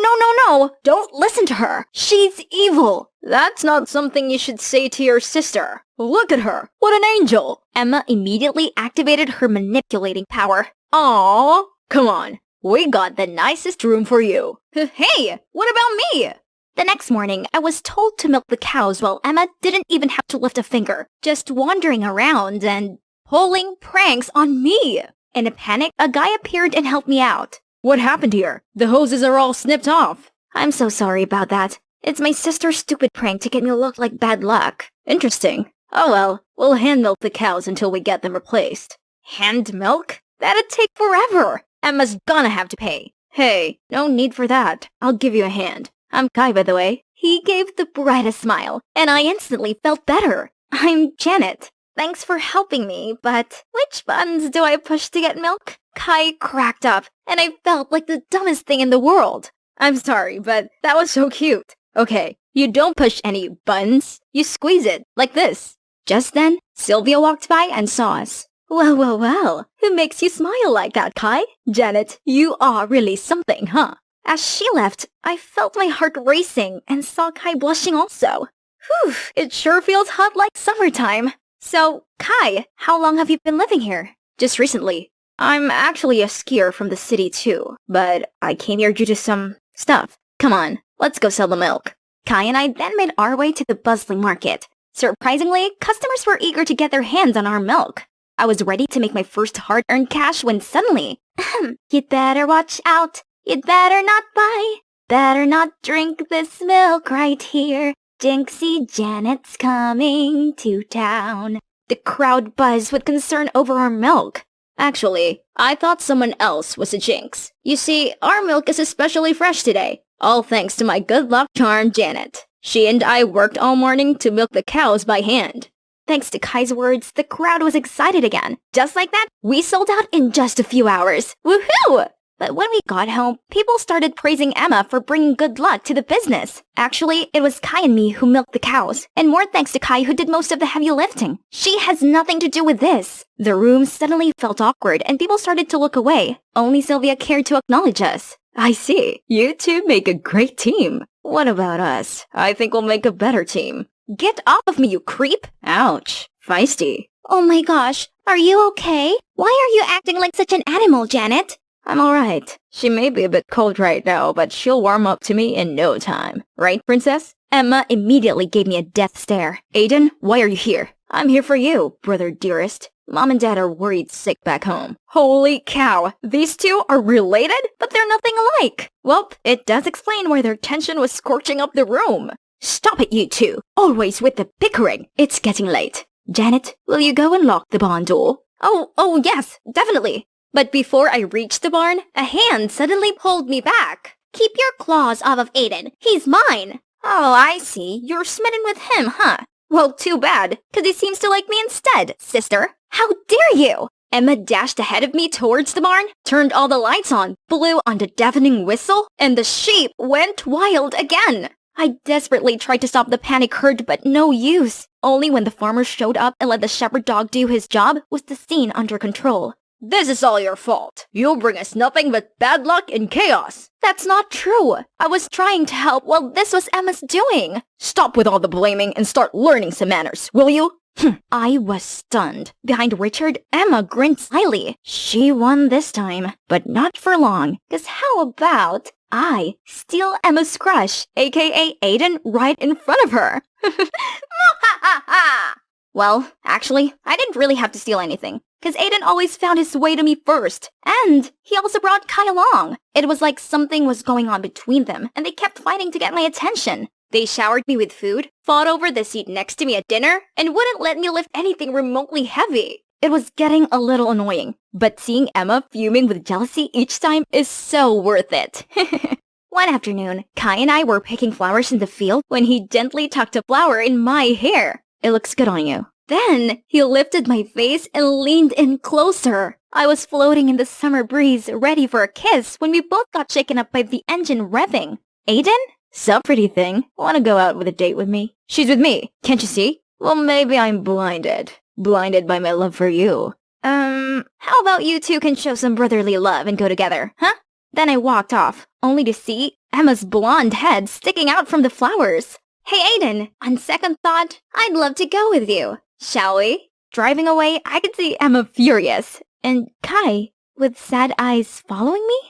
Don't listen to her. She's evil. That's not something you should say to your sister. Look at her. What an angel. Emma immediately activated her manipulating power. Aww. Come on. We got the nicest room for you. Hey, what about me? The next morning, I was told to milk the cows while Emma didn't even have to lift a finger, just wandering around and pulling pranks on me. In a panic, a guy appeared and helped me out. What happened here? The hoses are all snipped off. I'm so sorry about that. It's my sister's stupid prank to get me look like bad luck. Interesting. Oh well, we'll hand milk the cows until we get them replaced. Hand milk? That'd take forever. Emma's gonna have to pay. Hey, no need for that. I'll give you a hand. I'm Kai, by the way. He gave the brightest smile, and I instantly felt better. I'm Janet. Thanks for helping me, but which buttons do I push to get milk? Kai cracked up, and I felt like the dumbest thing in the world. I'm sorry, but that was so cute. Okay, you don't push any buttons. You squeeze it, like this. Just then, Sylvia walked by and saw us. Well, who makes you smile like that, Kai? Janet, you are really something, huh? As she left, I felt my heart racing and saw Kai blushing also. Whew, it sure feels hot like summertime. So, Kai, how long have you been living here? Just recently. I'm actually a skier from the city too, but I came here due to some stuff. Come on, let's go sell the milk. Kai and I then made our way to the bustling market. Surprisingly, customers were eager to get their hands on our milk. I was ready to make my first hard-earned cash when suddenly, you'd better watch out. You'd better not buy. Better not drink this milk right here. Jinxie Janet's coming to town. The crowd buzzed with concern over our milk. Actually, I thought someone else was a jinx. You see, our milk is especially fresh today. All thanks to my good luck charm, Janet. She and I worked all morning to milk the cows by hand. Thanks to Kai's words, the crowd was excited again. Just like that, we sold out in just a few hours. Woohoo! But when we got home, people started praising Emma for bringing good luck to the business. Actually, it was Kai and me who milked the cows, and more thanks to Kai who did most of the heavy lifting. She has nothing to do with this. The room suddenly felt awkward and people started to look away. Only Sylvia cared to acknowledge us. I see. You two make a great team. What about us? I think we'll make a better team. Get off of me, you creep! Ouch. Feisty. Oh my gosh, are you okay? Why are you acting like such an animal, Janet? I'm alright. She may be a bit cold right now, but she'll warm up to me in no time. Right, princess? Emma immediately gave me a death stare. Aiden, why are you here? I'm here for you, brother dearest. Mom and Dad are worried sick back home. Holy cow, these two are related? But they're nothing alike. Well, it does explain why their tension was scorching up the room. Stop it, you two. Always with the bickering. It's getting late. Janet, will you go and lock the barn door? Oh, yes, definitely. But before I reached the barn, a hand suddenly pulled me back. Keep your claws off of Aiden. He's mine. Oh, I see. You're smitten with him, huh? Well, too bad, because he seems to like me instead, sister. How dare you? Emma dashed ahead of me towards the barn, turned all the lights on, blew on the deafening whistle, and the sheep went wild again. I desperately tried to stop the panic herd, but no use. Only when the farmer showed up and let the shepherd dog do his job was the scene under control. This is all your fault. You bring us nothing but bad luck and chaos. That's not true. I was trying to help while this was Emma's doing. Stop with all the blaming and start learning some manners, will you? I was stunned. Behind Richard, Emma grinned slyly. She won this time, but not for long. 'Cause how about I steal Emma's crush, aka Aiden, right in front of her? Well, actually, I didn't really have to steal anything, 'cause Aiden always found his way to me first. And he also brought Kai along. It was like something was going on between them, and they kept fighting to get my attention. They showered me with food, fought over the seat next to me at dinner, and wouldn't let me lift anything remotely heavy. It was getting a little annoying, but seeing Emma fuming with jealousy each time is so worth it. One afternoon, Kai and I were picking flowers in the field when he gently tucked a flower in my hair. It looks good on you. Then he lifted my face and leaned in closer. I was floating in the summer breeze, ready for a kiss when we both got shaken up by the engine revving. Aiden? Sup, pretty thing? Wanna go out with a date with me? She's with me, can't you see? Well, maybe I'm blinded. Blinded by my love for you. How about you two can show some brotherly love and go together, huh? Then I walked off, only to see Emma's blonde head sticking out from the flowers. Hey Aiden, on second thought, I'd love to go with you. Shall we? Driving away, I could see Emma furious, and Kai with sad eyes following me?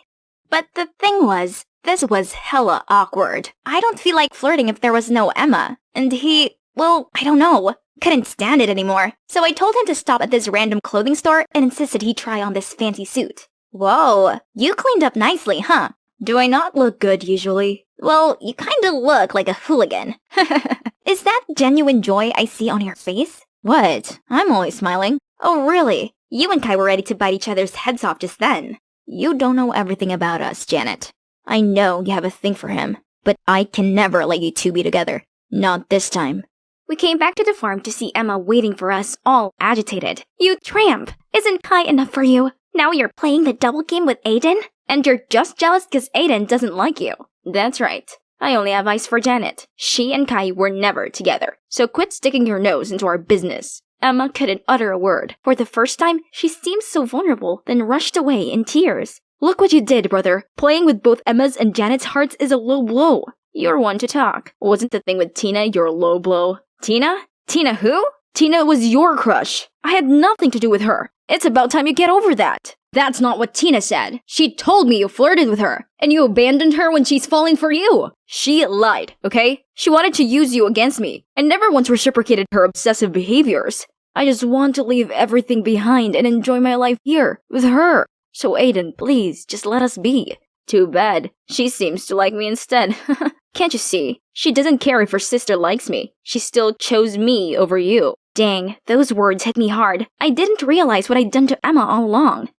But the thing was, this was hella awkward. I don't feel like flirting if there was no Emma. And he, well, I don't know, couldn't stand it anymore. So I told him to stop at this random clothing store and insisted he try on this fancy suit. Whoa, you cleaned up nicely, huh? Do I not look good usually? Well, you kinda look like a hooligan. Is that genuine joy I see on your face? What? I'm always smiling. Oh, really? You and Kai were ready to bite each other's heads off just then. You don't know everything about us, Janet. I know you have a thing for him, but I can never let you two be together. Not this time. We came back to the farm to see Emma waiting for us, all agitated. You tramp! Isn't Kai enough for you? Now you're playing the double game with Aiden? And you're just jealous because Aiden doesn't like you. That's right. I only have eyes for Janet. She and Kai were never together. So quit sticking your nose into our business. Emma couldn't utter a word. For the first time, she seemed so vulnerable, then rushed away in tears. Look what you did, brother. Playing with both Emma's and Janet's hearts is a low blow. You're one to talk. Wasn't the thing with Tina your low blow? Tina? Tina who? Tina was your crush. I had nothing to do with her. It's about time you get over that. That's not what Tina said. She told me you flirted with her, and you abandoned her when she's falling for you. She lied, okay? She wanted to use you against me, and never once reciprocated her obsessive behaviors. I just want to leave everything behind and enjoy my life here, with her. So Aiden, please, just let us be. Too bad. She seems to like me instead. Can't you see? She doesn't care if her sister likes me. She still chose me over you. Dang, those words hit me hard. I didn't realize what I'd done to Emma all along.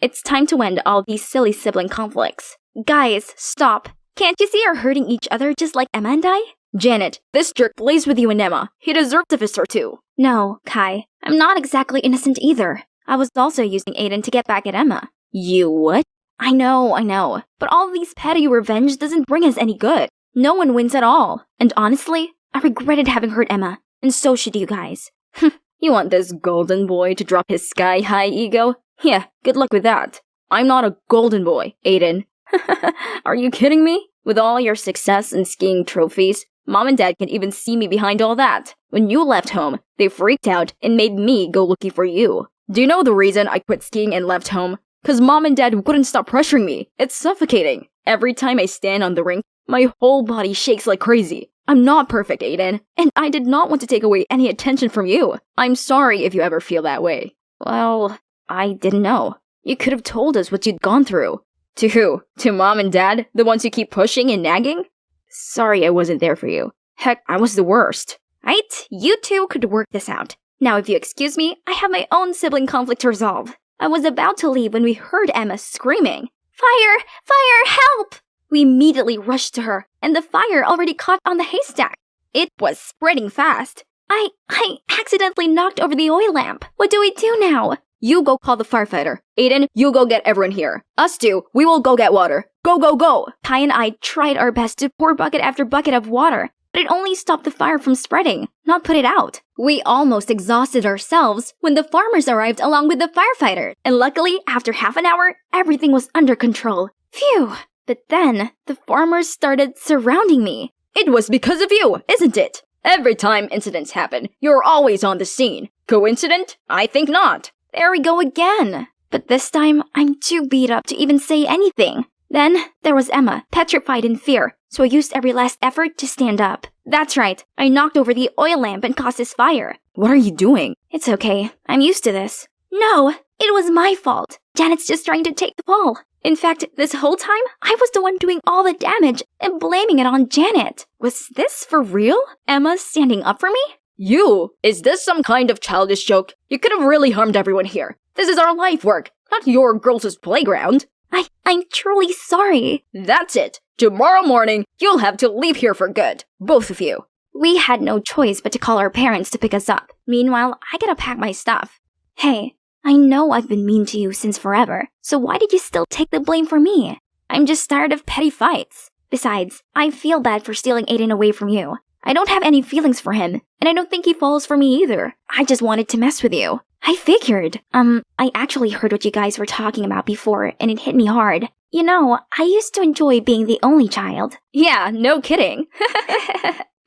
It's time to end all these silly sibling conflicts. Guys, stop. Can't you see you're hurting each other just like Emma and I? Janet, this jerk plays with you and Emma. He deserves a fist or two. No, Kai. I'm not exactly innocent either. I was also using Aiden to get back at Emma. You what? I know. But all these petty revenge doesn't bring us any good. No one wins at all. And honestly, I regretted having hurt Emma. And so should you guys. You want this golden boy to drop his sky-high ego? Yeah, good luck with that. I'm not a golden boy, Aiden. Are you kidding me? With all your success and skiing trophies, Mom and Dad can even see me behind all that. When you left home, they freaked out and made me go looking for you. Do you know the reason I quit skiing and left home? 'Cause Mom and Dad wouldn't stop pressuring me. It's suffocating. Every time I stand on the rink, my whole body shakes like crazy. I'm not perfect, Aiden, and I did not want to take away any attention from you. I'm sorry if you ever feel that way. Well, I didn't know. You could have told us what you'd gone through. To who? To Mom and Dad? The ones who keep pushing and nagging? Sorry I wasn't there for you. Heck, I was the worst. Right? You two could work this out. Now if you excuse me, I have my own sibling conflict to resolve. I was about to leave when we heard Emma screaming. Fire! Fire! Help! We immediately rushed to her, and the fire already caught on the haystack. It was spreading fast. I accidentally knocked over the oil lamp. What do we do now? You go call the firefighter. Aiden, you go get everyone here. Us two, we will go get water. Go, go, go! Kai and I tried our best to pour bucket after bucket of water, but it only stopped the fire from spreading, not put it out. We almost exhausted ourselves when the farmers arrived along with the firefighters, and luckily, after half an hour, everything was under control. Phew! But then, the farmers started surrounding me. It was because of you, isn't it? Every time incidents happen, you're always on the scene. Coincident? I think not. There we go again. But this time, I'm too beat up to even say anything. Then, there was Emma, petrified in fear, so I used every last effort to stand up. That's right, I knocked over the oil lamp and caused this fire. What are you doing? It's okay, I'm used to this. No, it was my fault. Janet's just trying to take the fall. In fact, this whole time, I was the one doing all the damage and blaming it on Janet. Was this for real? Emma standing up for me? You? Is this some kind of childish joke? You could have really harmed everyone here. This is our life work, not your girls' playground. I'm truly sorry. That's it. Tomorrow morning, you'll have to leave here for good. Both of you. We had no choice but to call our parents to pick us up. Meanwhile, I gotta pack my stuff. Hey, I know I've been mean to you since forever, so why did you still take the blame for me? I'm just tired of petty fights. Besides, I feel bad for stealing Aiden away from you. I don't have any feelings for him, and I don't think he falls for me either. I just wanted to mess with you. I figured. I actually heard what you guys were talking about before, and it hit me hard. You know, I used to enjoy being the only child. Yeah, no kidding.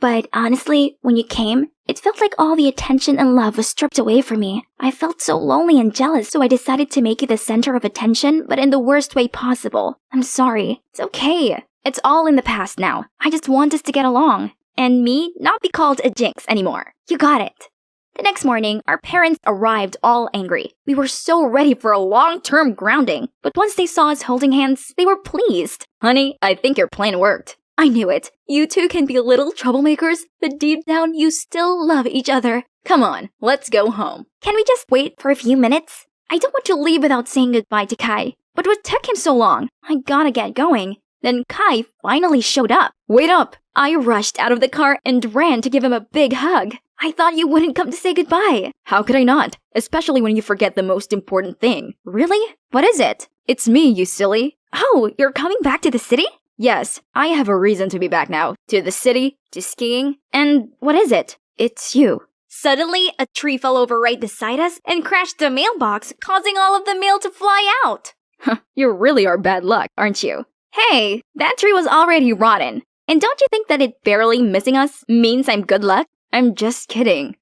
But honestly, when you came, it felt like all the attention and love was stripped away from me. I felt so lonely and jealous, so I decided to make you the center of attention, but in the worst way possible. I'm sorry. It's okay. It's all in the past now. I just want us to get along. And me not be called a jinx anymore. You got it. The next morning, our parents arrived all angry. We were so ready for a long-term grounding, but once they saw us holding hands, they were pleased. Honey, I think your plan worked. I knew it. You two can be little troublemakers, but deep down you still love each other. Come on, let's go home. Can we just wait for a few minutes? I don't want to leave without saying goodbye to Kai. But what took him so long? I gotta get going. Then Kai finally showed up. Wait up! I rushed out of the car and ran to give him a big hug. I thought you wouldn't come to say goodbye. How could I not? Especially when you forget the most important thing. Really? What is it? It's me, you silly. Oh, you're coming back to the city? Yes, I have a reason to be back now. To the city, to skiing, and what is it? It's you. Suddenly, a tree fell over right beside us and crashed the mailbox, causing all of the mail to fly out. You really are bad luck, aren't you? Hey, that tree was already rotten. And don't you think that it barely missing us means I'm good luck? I'm just kidding.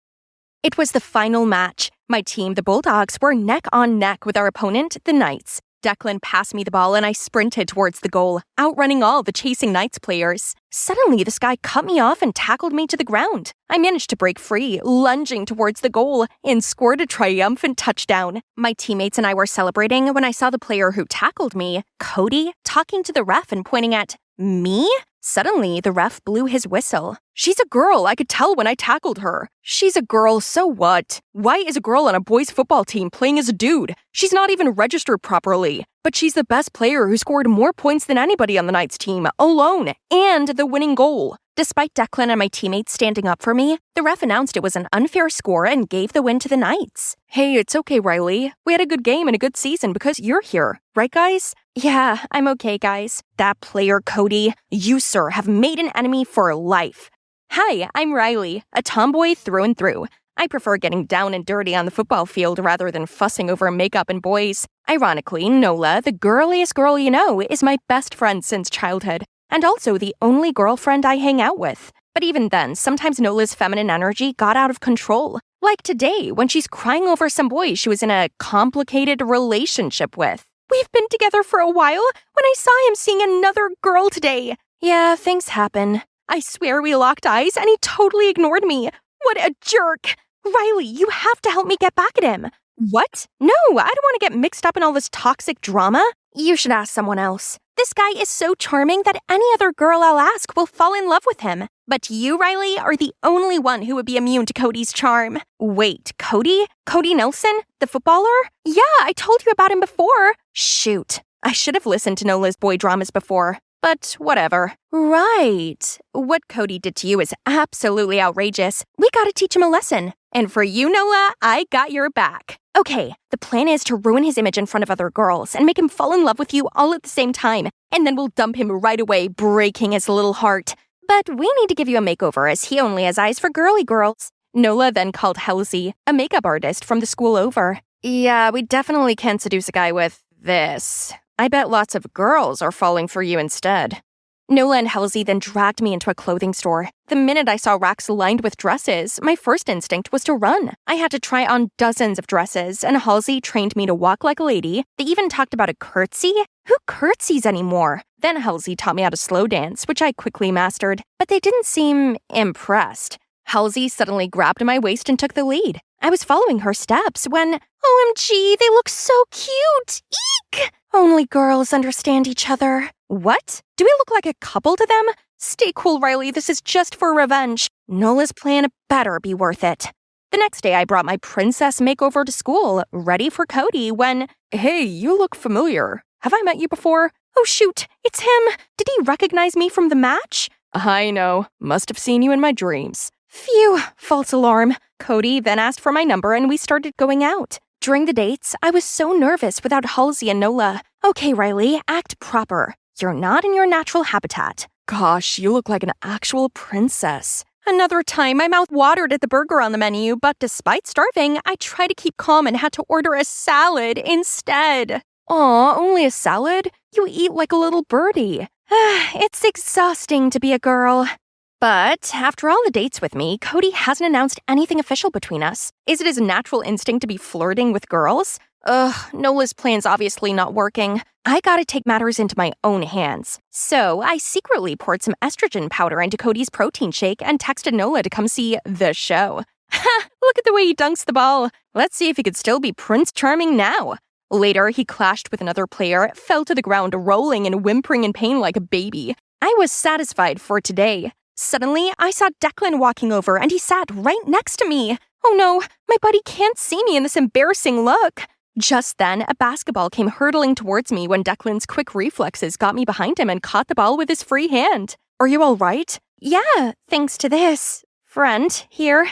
It was the final match. My team, the Bulldogs, were neck on neck with our opponent, the Knights. Declan passed me the ball and I sprinted towards the goal, outrunning all the chasing Knights players. Suddenly, this guy cut me off and tackled me to the ground. I managed to break free, lunging towards the goal, and scored a triumphant touchdown. My teammates and I were celebrating when I saw the player who tackled me, Cody, talking to the ref and pointing at me? Suddenly, the ref blew his whistle. She's a girl, I could tell when I tackled her. She's a girl, so what? Why is a girl on a boys' football team playing as a dude? She's not even registered properly. But she's the best player who scored more points than anybody on the Knights team, alone, and the winning goal. Despite Declan and my teammates standing up for me, the ref announced it was an unfair score and gave the win to the Knights. Hey, it's okay, Riley. We had a good game and a good season because you're here. Right, guys? Yeah, I'm okay, guys. That player, Cody, you, sir, have made an enemy for life. Hi, I'm Riley, a tomboy through and through. I prefer getting down and dirty on the football field rather than fussing over makeup and boys. Ironically, Nola, the girliest girl you know, is my best friend since childhood, and also the only girlfriend I hang out with. But even then, sometimes Nola's feminine energy got out of control. Like today, when she's crying over some boy she was in a complicated relationship with. We've been together for a while when I saw him seeing another girl today. Yeah, things happen. I swear we locked eyes and he totally ignored me. What a jerk! Riley, you have to help me get back at him. What? No, I don't want to get mixed up in all this toxic drama. You should ask someone else. This guy is so charming that any other girl I'll ask will fall in love with him. But you, Riley, are the only one who would be immune to Cody's charm. Wait, Cody? Cody Nelson? The footballer? Yeah, I told you about him before. Shoot, I should have listened to Nola's boy dramas before. But whatever. Right. What Cody did to you is absolutely outrageous. We gotta teach him a lesson. And for you, Nola, I got your back. Okay, the plan is to ruin his image in front of other girls and make him fall in love with you all at the same time. And then we'll dump him right away, breaking his little heart. But we need to give you a makeover as he only has eyes for girly girls. Nola then called Halsey, a makeup artist from the school over. Yeah, we definitely can seduce a guy with this. I bet lots of girls are falling for you instead. Nola and Halsey then dragged me into a clothing store. The minute I saw racks lined with dresses, my first instinct was to run. I had to try on dozens of dresses, and Halsey trained me to walk like a lady. They even talked about a curtsy. Who curtsies anymore? Then Halsey taught me how to slow dance, which I quickly mastered, but they didn't seem impressed. Halsey suddenly grabbed my waist and took the lead. I was following her steps when, OMG, they look so cute! Eek! Only girls understand each other. What? Do we look like a couple to them? Stay cool, Riley, this is just for revenge. Nola's plan better be worth it. The next day, I brought my princess makeover to school, ready for Cody, when, hey, you look familiar. Have I met you before? Oh shoot, it's him! Did he recognize me from the match? I know. Must have seen you in my dreams. Phew, false alarm. Cody then asked for my number and we started going out. During the dates, I was so nervous without Halsey and Nola. Okay, Riley, act proper. You're not in your natural habitat. Gosh, you look like an actual princess. Another time, my mouth watered at the burger on the menu, but despite starving, I tried to keep calm and had to order a salad instead. Aw, only a salad? You eat like a little birdie. It's exhausting to be a girl. But after all the dates with me, Cody hasn't announced anything official between us. Is it his natural instinct to be flirting with girls? Nola's plan's obviously not working. I gotta take matters into my own hands. So I secretly poured some estrogen powder into Cody's protein shake and texted Nola to come see the show. Ha! Look at the way he dunks the ball. Let's see if he could still be Prince Charming now. Later, he clashed with another player, fell to the ground, rolling and whimpering in pain like a baby. I was satisfied for today. Suddenly, I saw Declan walking over and he sat right next to me. Oh no, my buddy can't see me in this embarrassing look. Just then, a basketball came hurtling towards me when Declan's quick reflexes got me behind him and caught the ball with his free hand. Are you all right? Yeah, thanks to this friend here.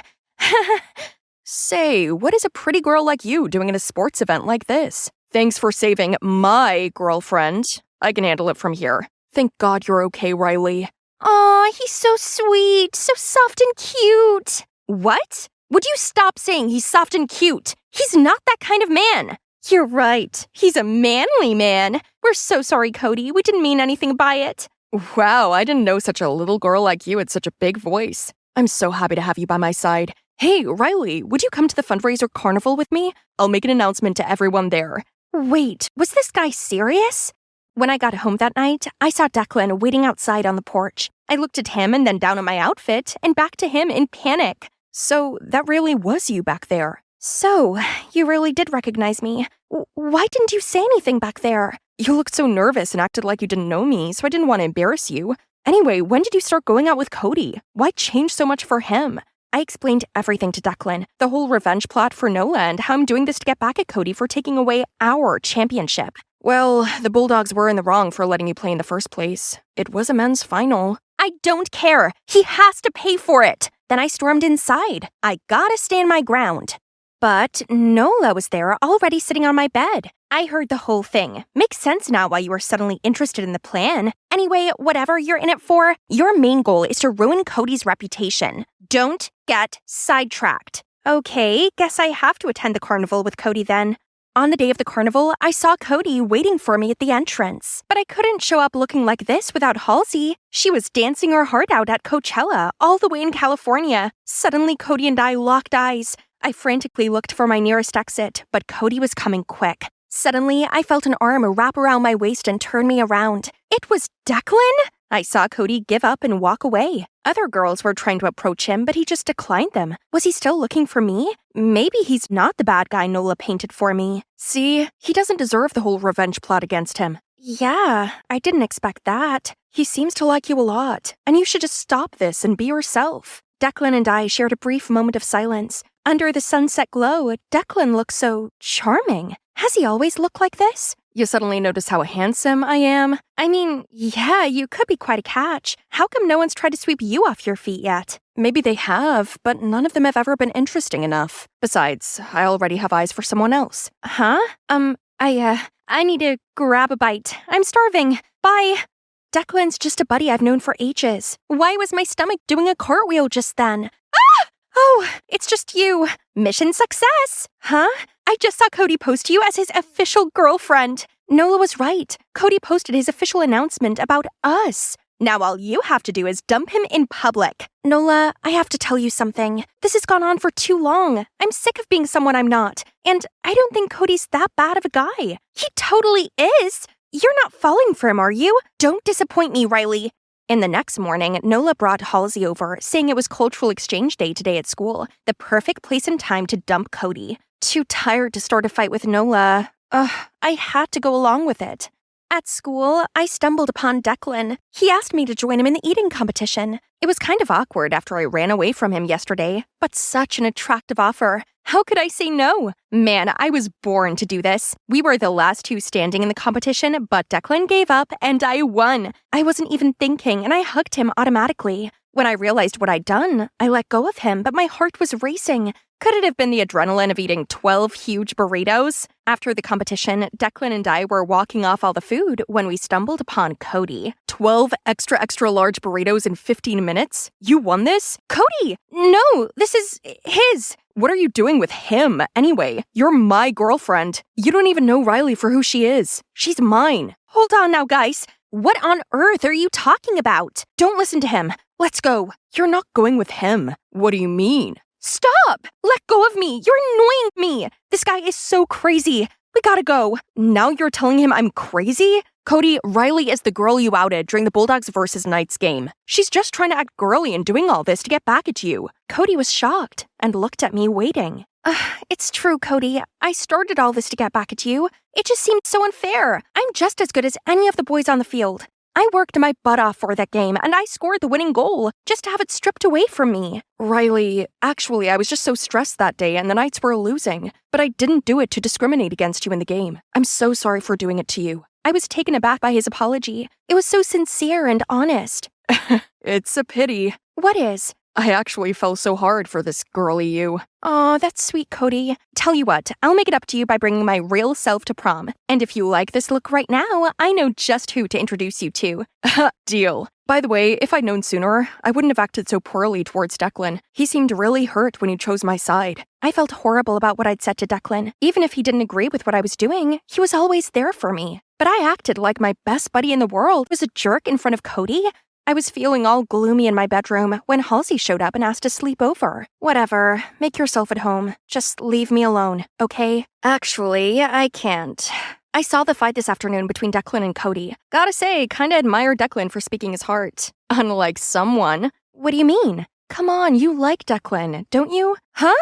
Say, what is a pretty girl like you doing at a sports event like this? Thanks for saving my girlfriend. I can handle it from here. Thank God you're okay, Riley. Aw, he's so sweet, so soft and cute. What? Would you stop saying he's soft and cute? He's not that kind of man. You're right. He's a manly man. We're so sorry, Cody. We didn't mean anything by it. Wow, I didn't know such a little girl like you had such a big voice. I'm so happy to have you by my side. Hey, Riley, would you come to the fundraiser carnival with me? I'll make an announcement to everyone there. Wait, was this guy serious? When I got home that night, I saw Declan waiting outside on the porch. I looked at him and then down at my outfit and back to him in panic. So, that really was you back there. So, you really did recognize me. Why didn't you say anything back there? You looked so nervous and acted like you didn't know me, so I didn't want to embarrass you. Anyway, when did you start going out with Cody? Why change so much for him? I explained everything to Declan, the whole revenge plot for Nola and how I'm doing this to get back at Cody for taking away our championship. Well, the Bulldogs were in the wrong for letting you play in the first place. It was a men's final. I don't care. He has to pay for it. Then I stormed inside. I gotta stand my ground. But Nola was there already sitting on my bed. I heard the whole thing. Makes sense now why you were suddenly interested in the plan. Anyway, whatever you're in it for, your main goal is to ruin Cody's reputation. Don't get sidetracked. Okay, guess I have to attend the carnival with Cody then. On the day of the carnival, I saw Cody waiting for me at the entrance. But I couldn't show up looking like this without Halsey. She was dancing her heart out at Coachella, all the way in California. Suddenly, Cody and I locked eyes. I frantically looked for my nearest exit, but Cody was coming quick. Suddenly, I felt an arm wrap around my waist and turn me around. It was Declan? I saw Cody give up and walk away. Other girls were trying to approach him, but he just declined them. Was he still looking for me? Maybe he's not the bad guy Nola painted for me. See, he doesn't deserve the whole revenge plot against him. Yeah, I didn't expect that. He seems to like you a lot, and you should just stop this and be yourself. Declan and I shared a brief moment of silence. Under the sunset glow, Declan looked so charming. Has he always looked like this? You suddenly notice how handsome I am? I mean, yeah, you could be quite a catch. How come no one's tried to sweep you off your feet yet? Maybe they have, but none of them have ever been interesting enough. Besides, I already have eyes for someone else. Huh? I need to grab a bite. I'm starving. Bye. Declan's just a buddy I've known for ages. Why was my stomach doing a cartwheel just then? Ah! Oh, it's just you. Mission success. Huh? I just saw Cody post you as his official girlfriend. Nola was right. Cody posted his official announcement about us. Now all you have to do is dump him in public. Nola, I have to tell you something. This has gone on for too long. I'm sick of being someone I'm not. And I don't think Cody's that bad of a guy. He totally is. You're not falling for him, are you? Don't disappoint me, Riley. In the next morning, Nola brought Halsey over, saying it was cultural exchange day today at school, the perfect place and time to dump Cody. Too tired to start a fight with Nola. I had to go along with it. At school, I stumbled upon Declan. He asked me to join him in the eating competition. It was kind of awkward after I ran away from him yesterday, but such an attractive offer. How could I say no? Man, I was born to do this. We were the last two standing in the competition, but Declan gave up and I won. I wasn't even thinking and I hugged him automatically. When I realized what I'd done, I let go of him, but my heart was racing. Could it have been the adrenaline of eating 12 huge burritos? After the competition, Declan and I were walking off all the food when we stumbled upon Cody. 12 extra large burritos in 15 minutes? You won this? Cody! No, this is his. What are you doing with him, anyway? You're my girlfriend. You don't even know Riley for who she is. She's mine. Hold on now, guys. What on earth are you talking about? Don't listen to him. Let's go. You're not going with him. What do you mean? Stop! Let go of me! You're annoying me! This guy is so crazy. We gotta go. Now you're telling him I'm crazy? Cody, Riley is the girl you outed during the Bulldogs versus Knights game. She's just trying to act girly and doing all this to get back at you. Cody was shocked and looked at me waiting. It's true, Cody. I started all this to get back at you. It just seemed so unfair. I'm just as good as any of the boys on the field. I worked my butt off for that game, and I scored the winning goal just to have it stripped away from me. Riley, actually, I was just so stressed that day and the Knights were losing. But I didn't do it to discriminate against you in the game. I'm so sorry for doing it to you. I was taken aback by his apology. It was so sincere and honest. It's a pity. What is? I actually fell so hard for this girly you. Aw, that's sweet, Cody. Tell you what, I'll make it up to you by bringing my real self to prom. And if you like this look right now, I know just who to introduce you to. Deal. By the way, if I'd known sooner, I wouldn't have acted so poorly towards Declan. He seemed really hurt when you chose my side. I felt horrible about what I'd said to Declan. Even if he didn't agree with what I was doing, he was always there for me. But I acted like my best buddy in the world was a jerk in front of Cody. I was feeling all gloomy in my bedroom when Halsey showed up and asked to sleep over. Whatever, make yourself at home. Just leave me alone, okay? Actually, I can't. I saw the fight this afternoon between Declan and Cody. Gotta say, kinda admire Declan for speaking his heart. Unlike someone. What do you mean? Come on, you like Declan, don't you? Huh?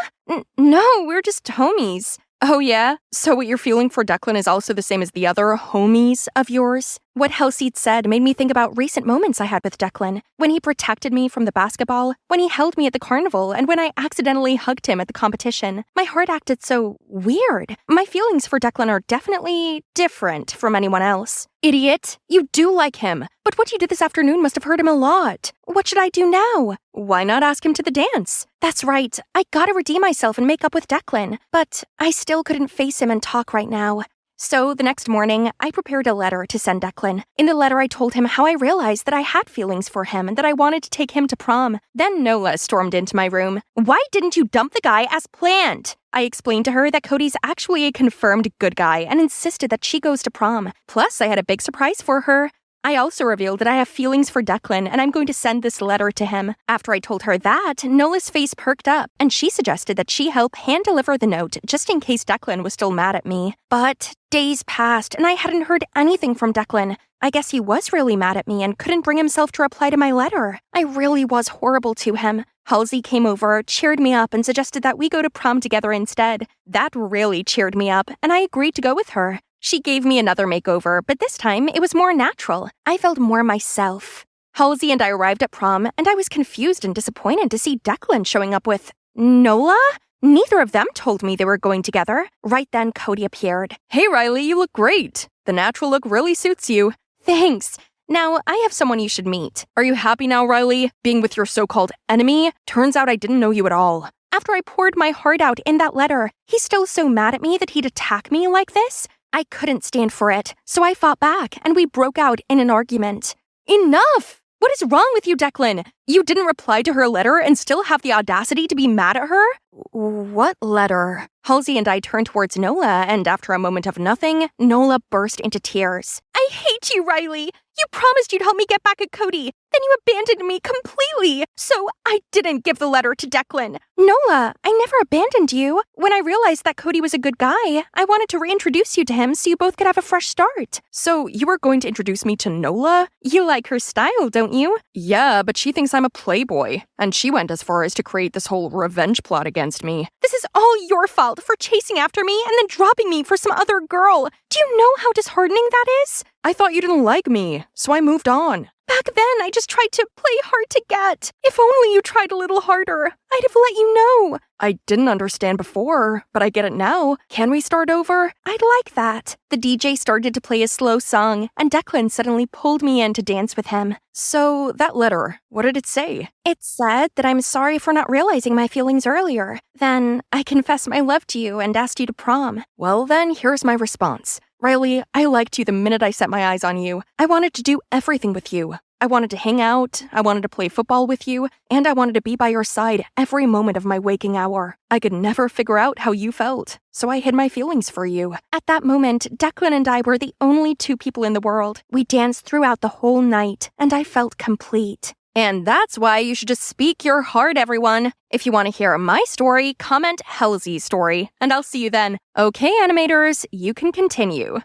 No, we're just homies. Oh yeah? So what you're feeling for Declan is also the same as the other homies of yours? What Halsey said made me think about recent moments I had with Declan. When he protected me from the basketball, when he held me at the carnival, and when I accidentally hugged him at the competition. My heart acted so weird. My feelings for Declan are definitely different from anyone else. Idiot! You do like him. But what you did this afternoon must have hurt him a lot. What should I do now? Why not ask him to the dance? That's right. I gotta redeem myself and make up with Declan. But I still couldn't face him and talk right now. So the next morning, I prepared a letter to send Declan. In the letter, I told him how I realized that I had feelings for him and that I wanted to take him to prom. Then Nola stormed into my room. Why didn't you dump the guy as planned? I explained to her that Cody's actually a confirmed good guy and insisted that she goes to prom. Plus, I had a big surprise for her. I also revealed that I have feelings for Declan and I'm going to send this letter to him. After I told her that, Nola's face perked up and she suggested that she help hand-deliver the note just in case Declan was still mad at me. But days passed and I hadn't heard anything from Declan. I guess he was really mad at me and couldn't bring himself to reply to my letter. I really was horrible to him. Halsey came over, cheered me up, and suggested that we go to prom together instead. That really cheered me up, and I agreed to go with her. She gave me another makeover, but this time it was more natural. I felt more myself. Halsey and I arrived at prom, and I was confused and disappointed to see Declan showing up with Nola? Neither of them told me they were going together. Right then, Cody appeared. Hey, Riley, you look great. The natural look really suits you. Thanks. Now, I have someone you should meet. Are you happy now, Riley? Being with your so-called enemy? Turns out I didn't know you at all. After I poured my heart out in that letter, he's still so mad at me that he'd attack me like this? I couldn't stand for it, so I fought back and we broke out in an argument. Enough! What is wrong with you, Declan? You didn't reply to her letter and still have the audacity to be mad at her? What letter? Halsey and I turned towards Nola, and after a moment of nothing, Nola burst into tears. I hate you, Riley! You promised you'd help me get back at Cody. Then you abandoned me completely. So I didn't give the letter to Declan. Nola, I never abandoned you. When I realized that Cody was a good guy, I wanted to reintroduce you to him so you both could have a fresh start. So you were going to introduce me to Nola? You like her style, don't you? Yeah, but she thinks I'm a playboy. And she went as far as to create this whole revenge plot against me. This is all your fault for chasing after me and then dropping me for some other girl. Do you know how disheartening that is? I thought you didn't like me, so I moved on. Back then, I just tried to play hard to get. If only you tried a little harder, I'd have let you know. I didn't understand before, but I get it now. Can we start over? I'd like that. The DJ started to play a slow song, and Declan suddenly pulled me in to dance with him. So, that letter, what did it say? It said that I'm sorry for not realizing my feelings earlier. Then, I confessed my love to you and asked you to prom. Well then, here's my response. Riley, I liked you the minute I set my eyes on you. I wanted to do everything with you. I wanted to hang out, I wanted to play football with you, and I wanted to be by your side every moment of my waking hour. I could never figure out how you felt, so I hid my feelings for you. At that moment, Declan and I were the only two people in the world. We danced throughout the whole night, and I felt complete. And that's why you should just speak your heart, everyone. If you want to hear my story, comment Halsey's story, and I'll see you then. Okay, animators, you can continue.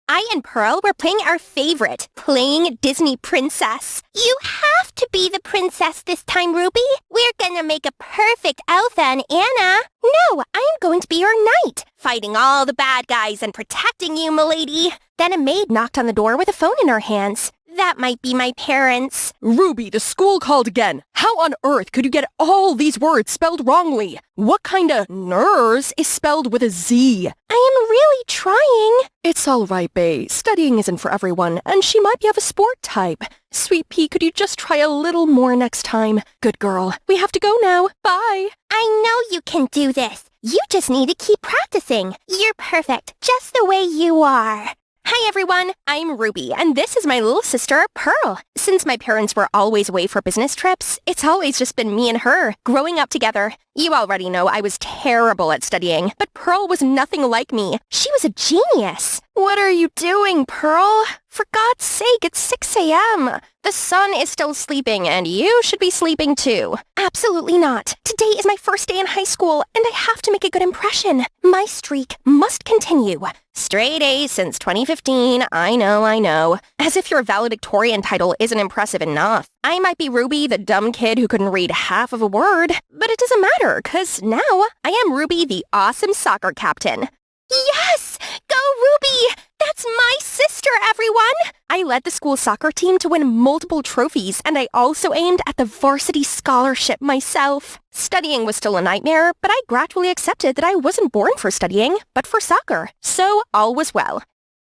I and Pearl were playing our favorite, playing Disney Princess. You have to be the princess this time, Ruby. We're gonna make a perfect Elsa and Anna. No, I'm going to be your knight. fighting all the bad guys and protecting you, milady. Then a maid knocked on the door with a phone in her hands. That might be my parents. Ruby, the school called again. How on earth could you get all these words spelled wrongly? What kind of nurse is spelled with a Z? I am really trying. It's all right, Bae. Studying isn't for everyone, and she might be of a sport type. Sweet Pea, could you just try a little more next time? Good girl. We have to go now. Bye. I know you can do this. You just need to keep practicing. You're perfect, just the way you are. Hi everyone, I'm Ruby, and this is my little sister, Pearl. Since my parents were always away for business trips, it's always just been me and her, growing up together. You already know I was terrible at studying, but Pearl was nothing like me. She was a genius. What are you doing, Pearl? For God's sake, it's 6 a.m. The sun is still sleeping, and you should be sleeping too. Absolutely not. Today is my first day in high school, and I have to make a good impression. My streak must continue. Straight A's since 2015, I know. As if your valedictorian title isn't impressive enough. I might be Ruby, the dumb kid who couldn't read half of a word, but it doesn't matter, because now I am Ruby, the awesome soccer captain. Yes! Go Ruby! That's my sister, everyone! I led the school soccer team to win multiple trophies, and I also aimed at the varsity scholarship myself. Studying was still a nightmare, but I gradually accepted that I wasn't born for studying, but for soccer. So all was well.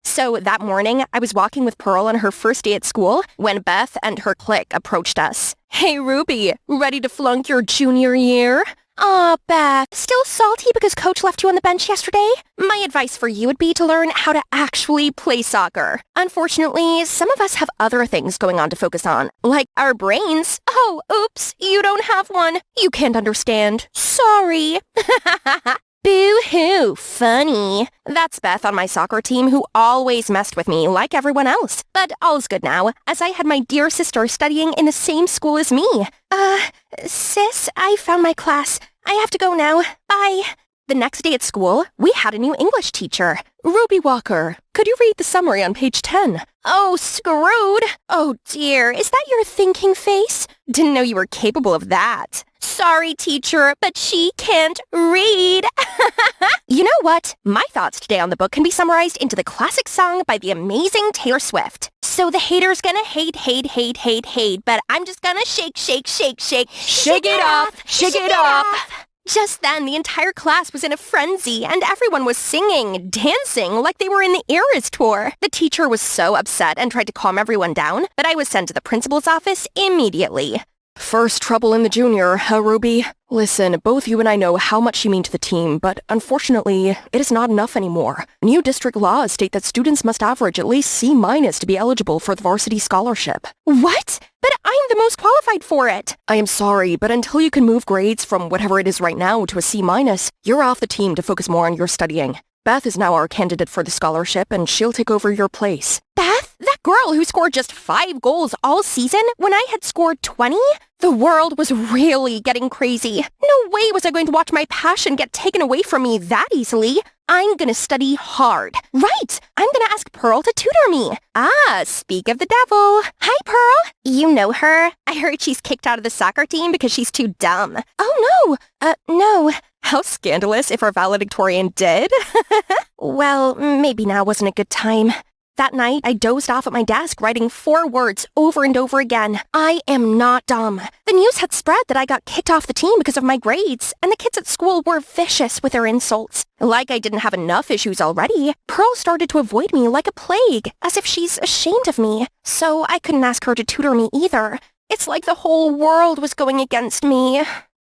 So that morning, I was walking with Pearl on her first day at school when Beth and her clique approached us. Hey Ruby, ready to flunk your junior year? Aw, Beth, still salty because Coach left you on the bench yesterday? My advice for you would be to learn how to actually play soccer. Unfortunately, some of us have other things going on to focus on, like our brains. Oh, oops, you don't have one. You can't understand. Sorry. Boo-hoo, funny. That's Beth on my soccer team who always messed with me like everyone else. But all's good now, as I had my dear sister studying in the same school as me. Sis, I found my class. I have to go now. Bye. The next day at school, we had a new English teacher. Ruby Walker, could you read the summary on page 10? Oh, screwed. Oh dear, is that your thinking face? Didn't know you were capable of that. Sorry, teacher, but she can't read. You know what? My thoughts today on the book can be summarized into the classic song by the amazing Taylor Swift. So the haters gonna hate, but I'm just gonna shake. Shake it off, shake it off. Just then, the entire class was in a frenzy, and everyone was singing, dancing, like they were in the Eras tour. The teacher was so upset and tried to calm everyone down, but I was sent to the principal's office immediately. First trouble in the junior, huh, Ruby? Listen, both you and I know how much you mean to the team, but unfortunately, it is not enough anymore. New district laws state that students must average at least C- to be eligible for the varsity scholarship. What? But I'm the most qualified for it. I am sorry, but until you can move grades from whatever it is right now to a C-, you're off the team to focus more on your studying. Beth is now our candidate for the scholarship, and she'll take over your place. Beth? That girl who scored just 5 goals all season when I had scored 20? The world was really getting crazy. No way was I going to watch my passion get taken away from me that easily. I'm gonna study hard. Right! I'm gonna ask Pearl to tutor me. Speak of the devil. Hi, Pearl. You know her? I heard she's kicked out of the soccer team because she's too dumb. Oh, no. No. How scandalous if our valedictorian did. Well, maybe now wasn't a good time. That night, I dozed off at my desk writing 4 words over and over again. I am not dumb. The news had spread that I got kicked off the team because of my grades, and the kids at school were vicious with their insults. Like I didn't have enough issues already, Pearl started to avoid me like a plague, as if she's ashamed of me. So I couldn't ask her to tutor me either. It's like the whole world was going against me.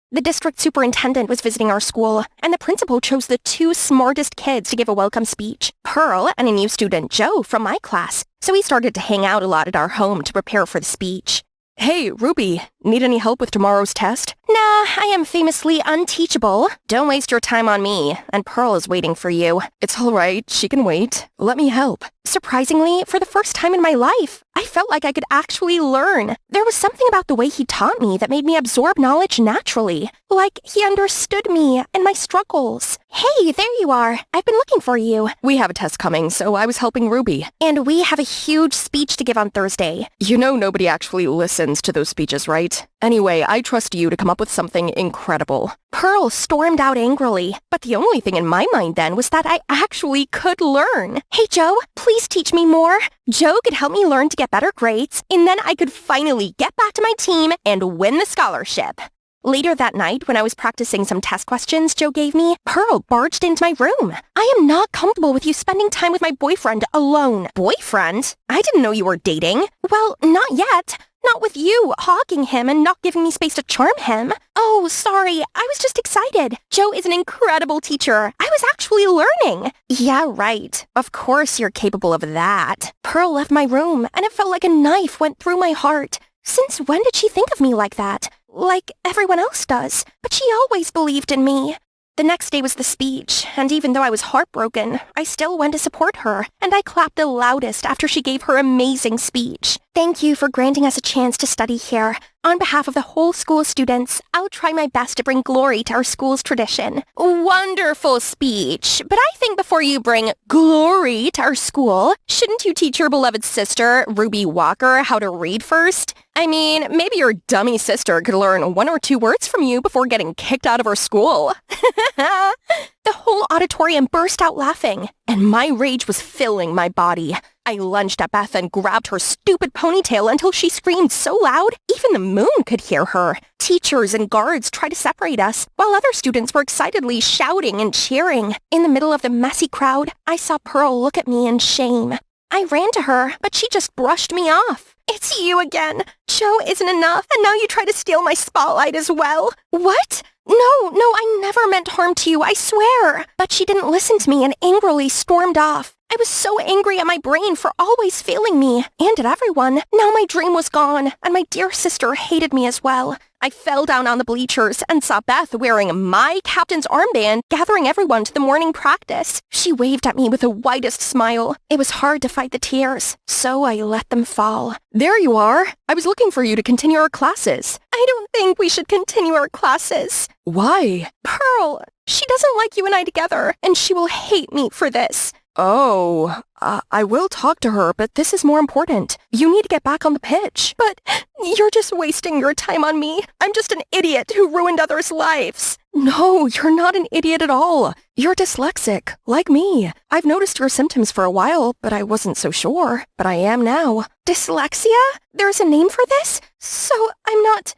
The district superintendent was visiting our school, and the principal chose the 2 smartest kids to give a welcome speech, Pearl and a new student, Joe, from my class. So we started to hang out a lot at our home to prepare for the speech. Hey, Ruby, need any help with tomorrow's test? Nah, I am famously unteachable. Don't waste your time on me, and Pearl is waiting for you. It's all right, she can wait. Let me help. Surprisingly, for the first time in my life, I felt like I could actually learn. There was something about the way he taught me that made me absorb knowledge naturally. Like he understood me and my struggles. Hey, there you are. I've been looking for you. We have a test coming, so I was helping Ruby. And we have a huge speech to give on Thursday. You know nobody actually listens to those speeches, right? Great. Anyway, I trust you to come up with something incredible. Pearl stormed out angrily, but the only thing in my mind then was that I actually could learn. Hey, Joe, please teach me more. Joe could help me learn to get better grades, and then I could finally get back to my team and win the scholarship. Later that night, when I was practicing some test questions Joe gave me, Pearl barged into my room. I am not comfortable with you spending time with my boyfriend alone. Boyfriend? I didn't know you were dating. Well, not yet. Not with you hogging him and not giving me space to charm him. Oh, sorry. I was just excited. Joe is an incredible teacher. I was actually learning. Yeah, right. Of course you're capable of that. Pearl left my room, and it felt like a knife went through my heart. Since when did she think of me like that? Like everyone else does. But she always believed in me. The next day was the speech, and even though I was heartbroken, I still went to support her, and I clapped the loudest after she gave her amazing speech. Thank you for granting us a chance to study here. On behalf of the whole school students, I'll try my best to bring glory to our school's tradition. Wonderful speech, but I think before you bring glory to our school, shouldn't you teach your beloved sister, Ruby Walker, how to read first? I mean, maybe your dummy sister could learn 1 or 2 words from you before getting kicked out of her school. The whole auditorium burst out laughing, and my rage was filling my body. I lunged at Beth and grabbed her stupid ponytail until she screamed so loud, even the moon could hear her. Teachers and guards tried to separate us, while other students were excitedly shouting and cheering. In the middle of the messy crowd, I saw Pearl look at me in shame. I ran to her, but she just brushed me off. It's you again. Joe isn't enough, and now you try to steal my spotlight as well. What? No, I never meant harm to you, I swear. But she didn't listen to me and angrily stormed off. I was so angry at my brain for always failing me, and at everyone. Now my dream was gone, and my dear sister hated me as well. I fell down on the bleachers and saw Beth wearing my captain's armband, gathering everyone to the morning practice. She waved at me with the widest smile. It was hard to fight the tears, so I let them fall. There you are. I was looking for you to continue our classes. I don't think we should continue our classes. Why? Pearl, she doesn't like you and I together, and she will hate me for this. Oh, I will talk to her, but this is more important. You need to get back on the pitch. But you're just wasting your time on me. I'm just an idiot who ruined others' lives. No, you're not an idiot at all. You're dyslexic, like me. I've noticed your symptoms for a while, but I wasn't so sure. But I am now. Dyslexia? There's a name for this? So I'm not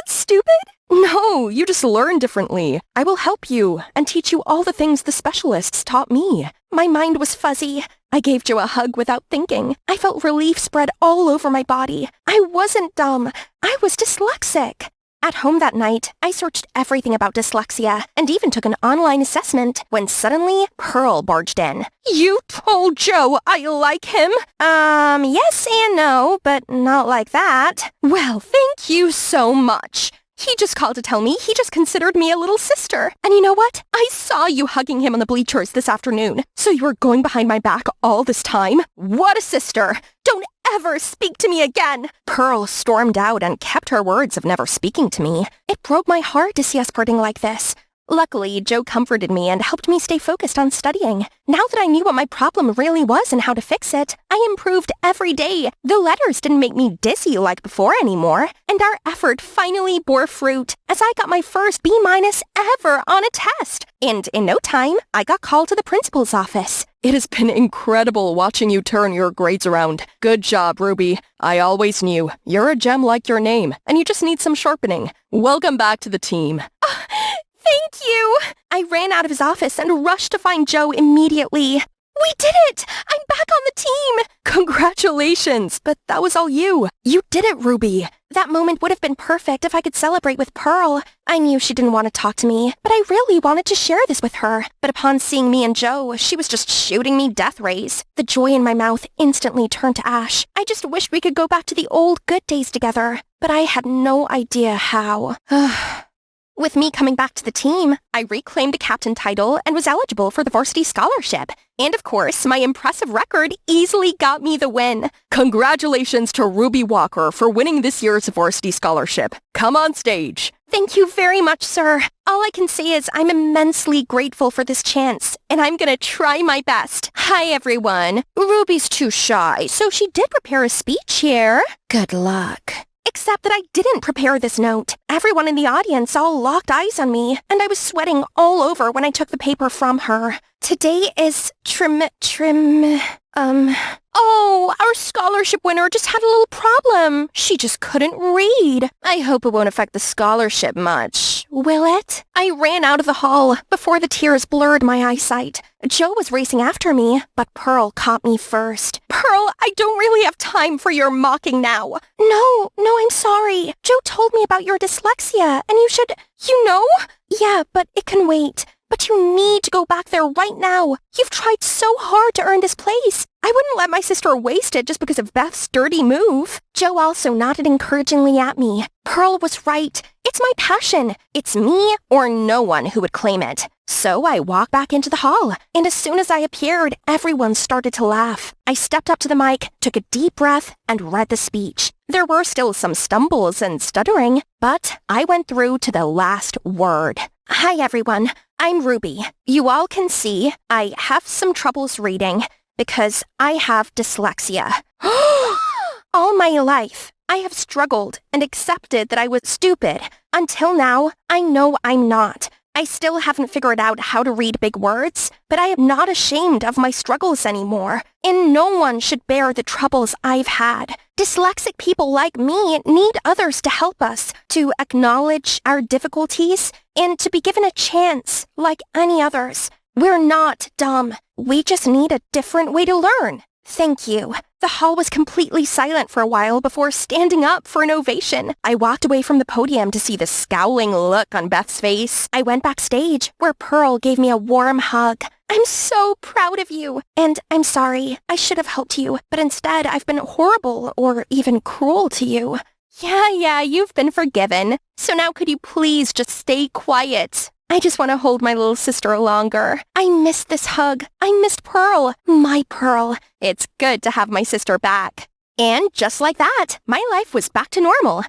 stupid? No, you just learn differently. I will help you and teach you all the things the specialists taught me. My mind was fuzzy. I gave Joe a hug without thinking. I felt relief spread all over my body. I wasn't dumb. I was dyslexic. At home that night, I searched everything about dyslexia and even took an online assessment when suddenly Pearl barged in. You told Joe I like him? Yes and no, but not like that. Well, thank you so much. He just called to tell me he just considered me a little sister. And you know what? I saw you hugging him on the bleachers this afternoon. So you were going behind my back all this time? What a sister! Don't ever speak to me again! Pearl stormed out and kept her words of never speaking to me. It broke my heart to see us parting like this. Luckily, Joe comforted me and helped me stay focused on studying. Now that I knew what my problem really was and how to fix it, I improved every day. The letters didn't make me dizzy like before anymore, and our effort finally bore fruit as I got my first B- ever on a test. And in no time, I got called to the principal's office. It has been incredible watching you turn your grades around. Good job, Ruby. I always knew. You're a gem like your name, and you just need some sharpening. Welcome back to the team. Thank you! I ran out of his office and rushed to find Joe immediately. We did it! I'm back on the team! Congratulations! But that was all you. You did it, Ruby. That moment would have been perfect if I could celebrate with Pearl. I knew she didn't want to talk to me, but I really wanted to share this with her. But upon seeing me and Joe, she was just shooting me death rays. The joy in my mouth instantly turned to ash. I just wished we could go back to the old good days together. But I had no idea how. With me coming back to the team, I reclaimed a captain title and was eligible for the varsity scholarship. And of course, my impressive record easily got me the win. Congratulations to Ruby Walker for winning this year's varsity scholarship. Come on stage. Thank you very much, sir. All I can say is I'm immensely grateful for this chance, and I'm gonna try my best. Hi, everyone. Ruby's too shy, so she did prepare a speech here. Good luck. Except that I didn't prepare this note. Everyone in the audience all locked eyes on me, and I was sweating all over when I took the paper from her. Today is Oh, our scholarship winner just had a little problem. She just couldn't read. I hope it won't affect the scholarship much. Will it? I ran out of the hall before the tears blurred my eyesight. Joe was racing after me, but Pearl caught me first. Pearl, I don't really have time for your mocking now. No, I'm sorry. Joe told me about your dyslexia, and you should, Yeah, but it can wait. But you need to go back there right now. You've tried so hard to earn this place. I wouldn't let my sister waste it just because of Beth's dirty move. Joe also nodded encouragingly at me. Pearl was right. It's my passion. It's me or no one who would claim it. So I walked back into the hall, and as soon as I appeared, everyone started to laugh. I stepped up to the mic, took a deep breath, and read the speech. There were still some stumbles and stuttering, but I went through to the last word. Hi, everyone. I'm Ruby. You all can see I have some troubles reading because I have dyslexia. All my life, I have struggled and accepted that I was stupid. Until now, I know I'm not. I still haven't figured out how to read big words, but I am not ashamed of my struggles anymore, and no one should bear the troubles I've had. Dyslexic people like me need others to help us, to acknowledge our difficulties, and to be given a chance like any others. We're not dumb. We just need a different way to learn. Thank you. The hall was completely silent for a while before standing up for an ovation. I walked away from the podium to see the scowling look on Beth's face. I went backstage, where Pearl gave me a warm hug. I'm so proud of you. And I'm sorry. I should have helped you, but instead I've been horrible or even cruel to you. Yeah, you've been forgiven. So now could you please just stay quiet? I just want to hold my little sister longer. I missed this hug. I missed Pearl. My Pearl. It's good to have my sister back. And just like that, my life was back to normal.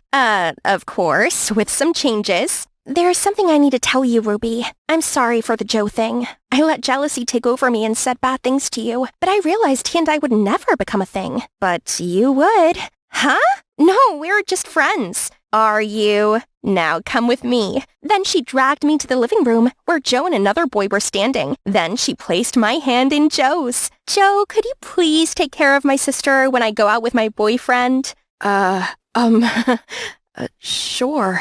Of course, with some changes. There's something I need to tell you, Ruby. I'm sorry for the Joe thing. I let jealousy take over me and said bad things to you, but I realized he and I would never become a thing. But you would. Huh? No, we're just friends. Are you? Now come with me. Then she dragged me to the living room where Joe and another boy were standing. Then she placed my hand in Joe's. Joe, could you please take care of my sister when I go out with my boyfriend? Sure.